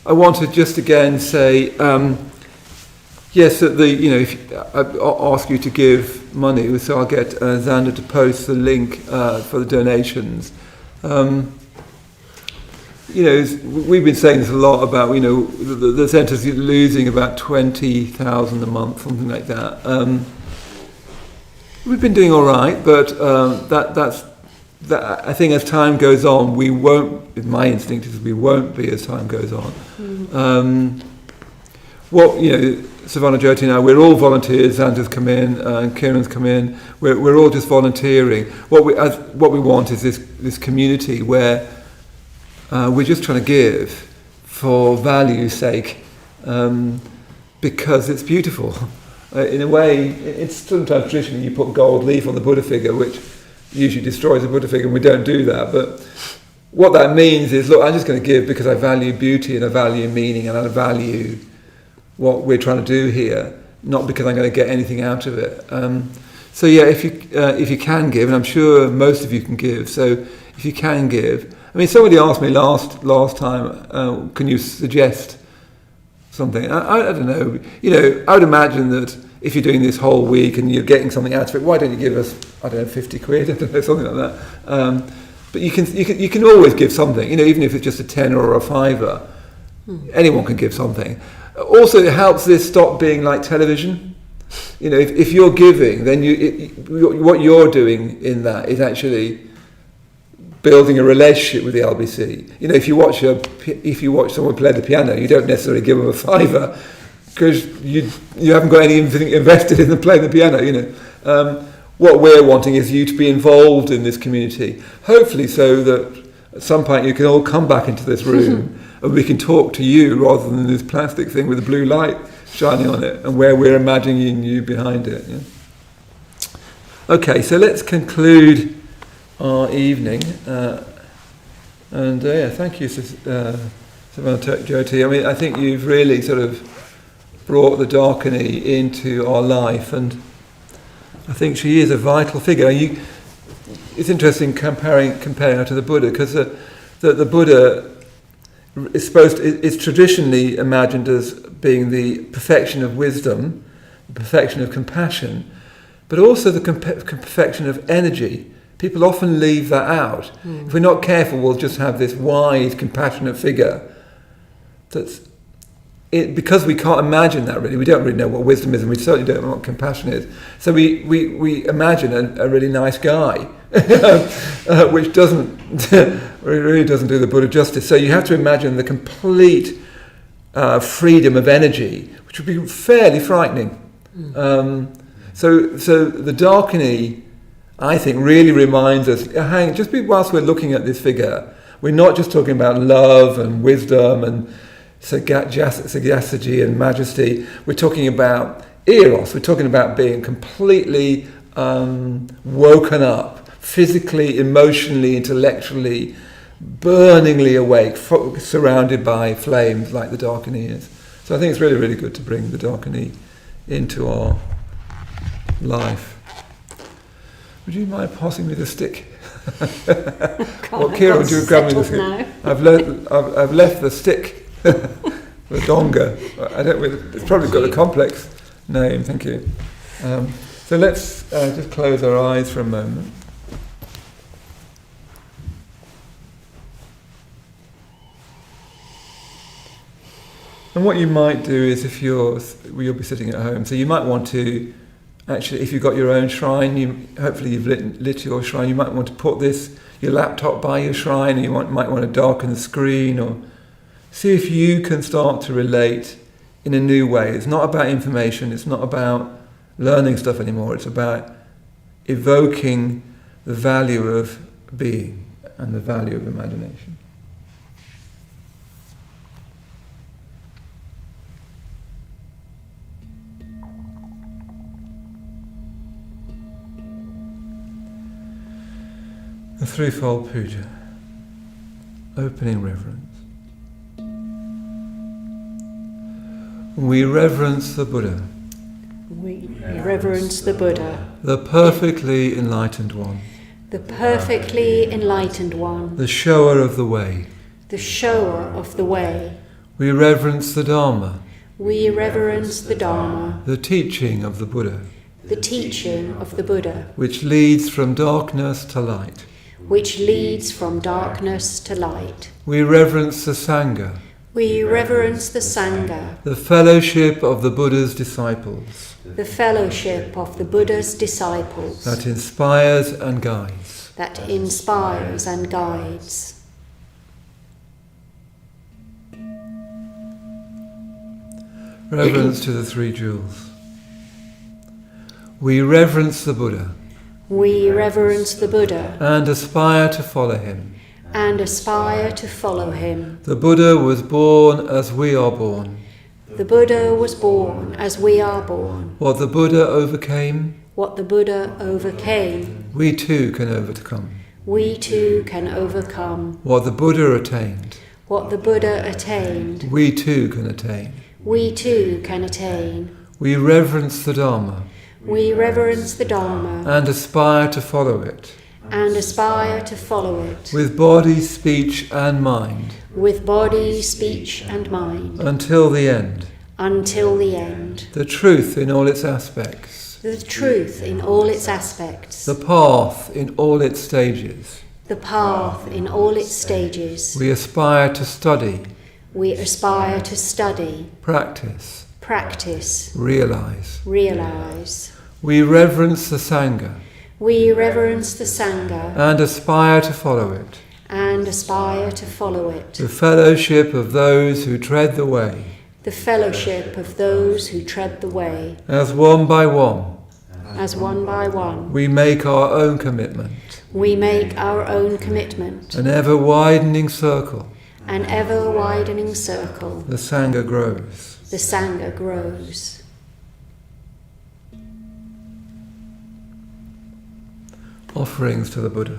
I want to just again say, yes, that if I ask you to give money, so I'll get Xander to post the link for the donations. We've been saying this a lot about, the centre's losing about 20,000 a month, something like that. We've been doing all right, but that's I think as time goes on, we won't. My instinct is we won't be as time goes on. Savannah Jyoti and I, we're all volunteers. Xander's come in, and Kieran's come in. We're all just volunteering. What we want is this community where we're just trying to give for value's sake, because it's beautiful. In a way, it's sometimes traditionally you put gold leaf on the Buddha figure, which usually destroys the Buddha figure, and we don't do that. But what that means is, look, I'm just going to give because I value beauty and I value meaning and I value what we're trying to do here, not because I'm going to get anything out of it. So yeah, if you can give, and I'm sure most of you can give, so if you can give. Somebody asked me last time, can you suggest something? I don't know. I would imagine that if you're doing this whole week and you're getting something out of it, why don't you give us, 50 quid, something like that. But you can always give something, even if it's just a tenner or a fiver. Anyone can give something. Also, it helps this stop being like television. If you're giving, then what you're doing in that is actually building a relationship with the LBC. If you watch someone play the piano, you don't necessarily give them a fiver because you haven't got anything invested in them playing the piano. What we're wanting is you to be involved in this community, hopefully so that at some point you can all come back into this room and we can talk to you rather than this plastic thing with a blue light shining on it and where we're imagining you behind it. Yeah? Okay, so let's conclude our evening. And thank you, Savannah Jyoti. I mean, I think you've really sort of brought the Darkening into our life, and I think she is a vital figure. It's interesting comparing her to the Buddha, because the Buddha is traditionally imagined as being the perfection of wisdom, the perfection of compassion, but also the perfection of energy. People often leave that out. If we're not careful, we'll just have this wise, compassionate figure. Because we can't imagine that really. We don't really know what wisdom is, and we certainly don't know what compassion is. So we imagine a really nice guy, which really doesn't do the Buddha justice. So you have to imagine the complete freedom of energy, which would be fairly frightening. So the Darkening, I think, really reminds us, whilst we're looking at this figure, we're not just talking about love and wisdom and sagacity and majesty. We're talking about eros. We're talking about being completely woken up, physically, emotionally, intellectually, burningly awake, surrounded by flames like the Darkening is. So I think it's really, really good to bring the Darkening into our life. Would you mind passing me the stick? Well, Kira, would you grab me the stick? Now. I've left the stick, the donga. It's probably got a complex name. Thank you. So let's just close our eyes for a moment. And what you might do is, you'll be sitting at home, so you might want to, actually, if you've got your own shrine, hopefully you've lit your shrine, you might want to put your laptop by your shrine, and you might want to darken the screen, or see if you can start to relate in a new way. It's not about information, it's not about learning stuff anymore, it's about evoking the value of being and the value of imagination. The threefold puja, opening reverence. We reverence the Buddha. We reverence the Buddha, The perfectly enlightened one. the perfectly enlightened one, The shower of the way. the shower of the way. We reverence the Dharma. We reverence the Dharma, The teaching of the Buddha, the teaching of the Buddha, which leads from darkness to light. which leads from darkness to light. We reverence the Sangha, We reverence the Sangha, the fellowship of the Buddha's disciples, the fellowship of the Buddha's disciples, that inspires and guides. that inspires and guides. Reverence to the three jewels. We reverence the Buddha We reverence the Buddha and aspire to follow him. and aspire to follow him. The Buddha was born as we are born. The Buddha was born as we are born. What the Buddha overcame, What the Buddha overcame, we too can overcome. we too can overcome. What the Buddha attained, What the Buddha attained, we too can attain. we too can attain. We reverence the Dharma We reverence the Dharma and aspire to follow it and aspire to follow it with body, speech and mind with body, speech and mind until the end. until the end. The truth in all its aspects, The truth in all its aspects, the path in all its stages. the path in all its stages. We aspire to study, We aspire to study, practice, practice, realize. realize. We reverence the Sangha We reverence the Sangha and aspire to follow it, and aspire to follow it. the fellowship of those who tread the way, The fellowship of those who tread the way, as one by one. as one by one. We make our own commitment, We make our own commitment, an ever-widening circle. an ever-widening circle. The Sangha grows. The Sangha grows. Offerings to the Buddha.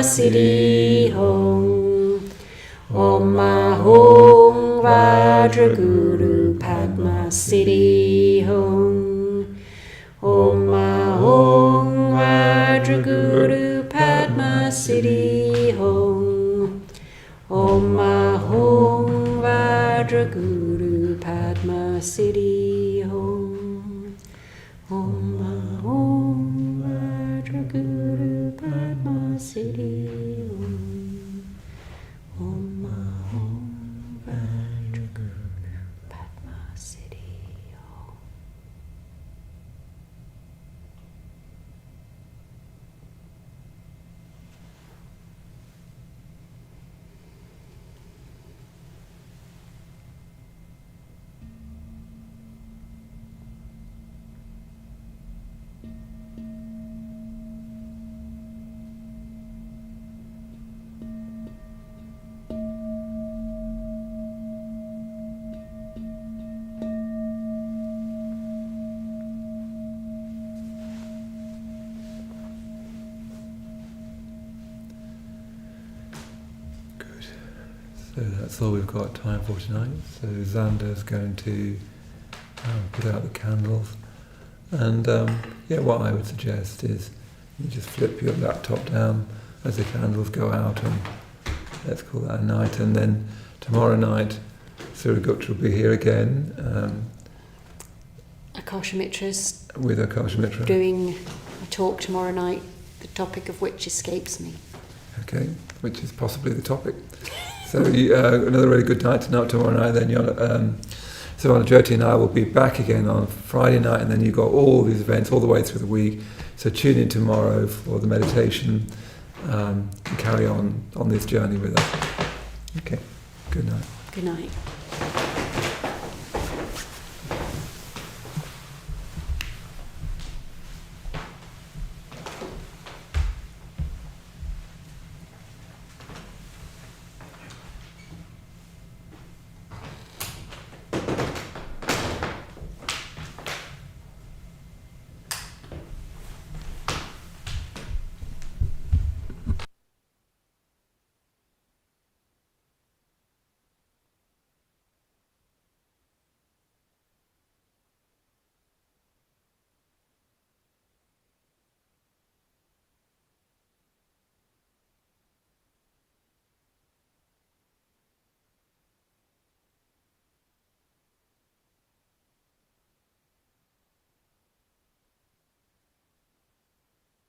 Siddhi Hong. Om Ahong Vajraguru Padma Siddhi Hong. Om Ahong Vajraguru Padma Siddhi Hong. Om Ahong Vajraguru Padma Siddhi Hong. Om Ahong Vajraguru Padma Siddhi Hong. Om Ahong Vajraguru Padma Siddhi Hong. So that's all we've got time for tonight. So Xander's going to put out the candles. And what I would suggest is you just flip your laptop down as the candles go out, and let's call that a night. And then tomorrow night, Suragupta will be here again. Akasha Mitra's With Akasha Mitra. doing a talk tomorrow night, the topic of which escapes me. Okay, which is possibly the topic. So another really good night tomorrow night. Then Savannah Jyoti and I will be back again on Friday night, and then you've got all these events all the way through the week. So tune in tomorrow for the meditation and carry on this journey with us. Okay, good night. Good night.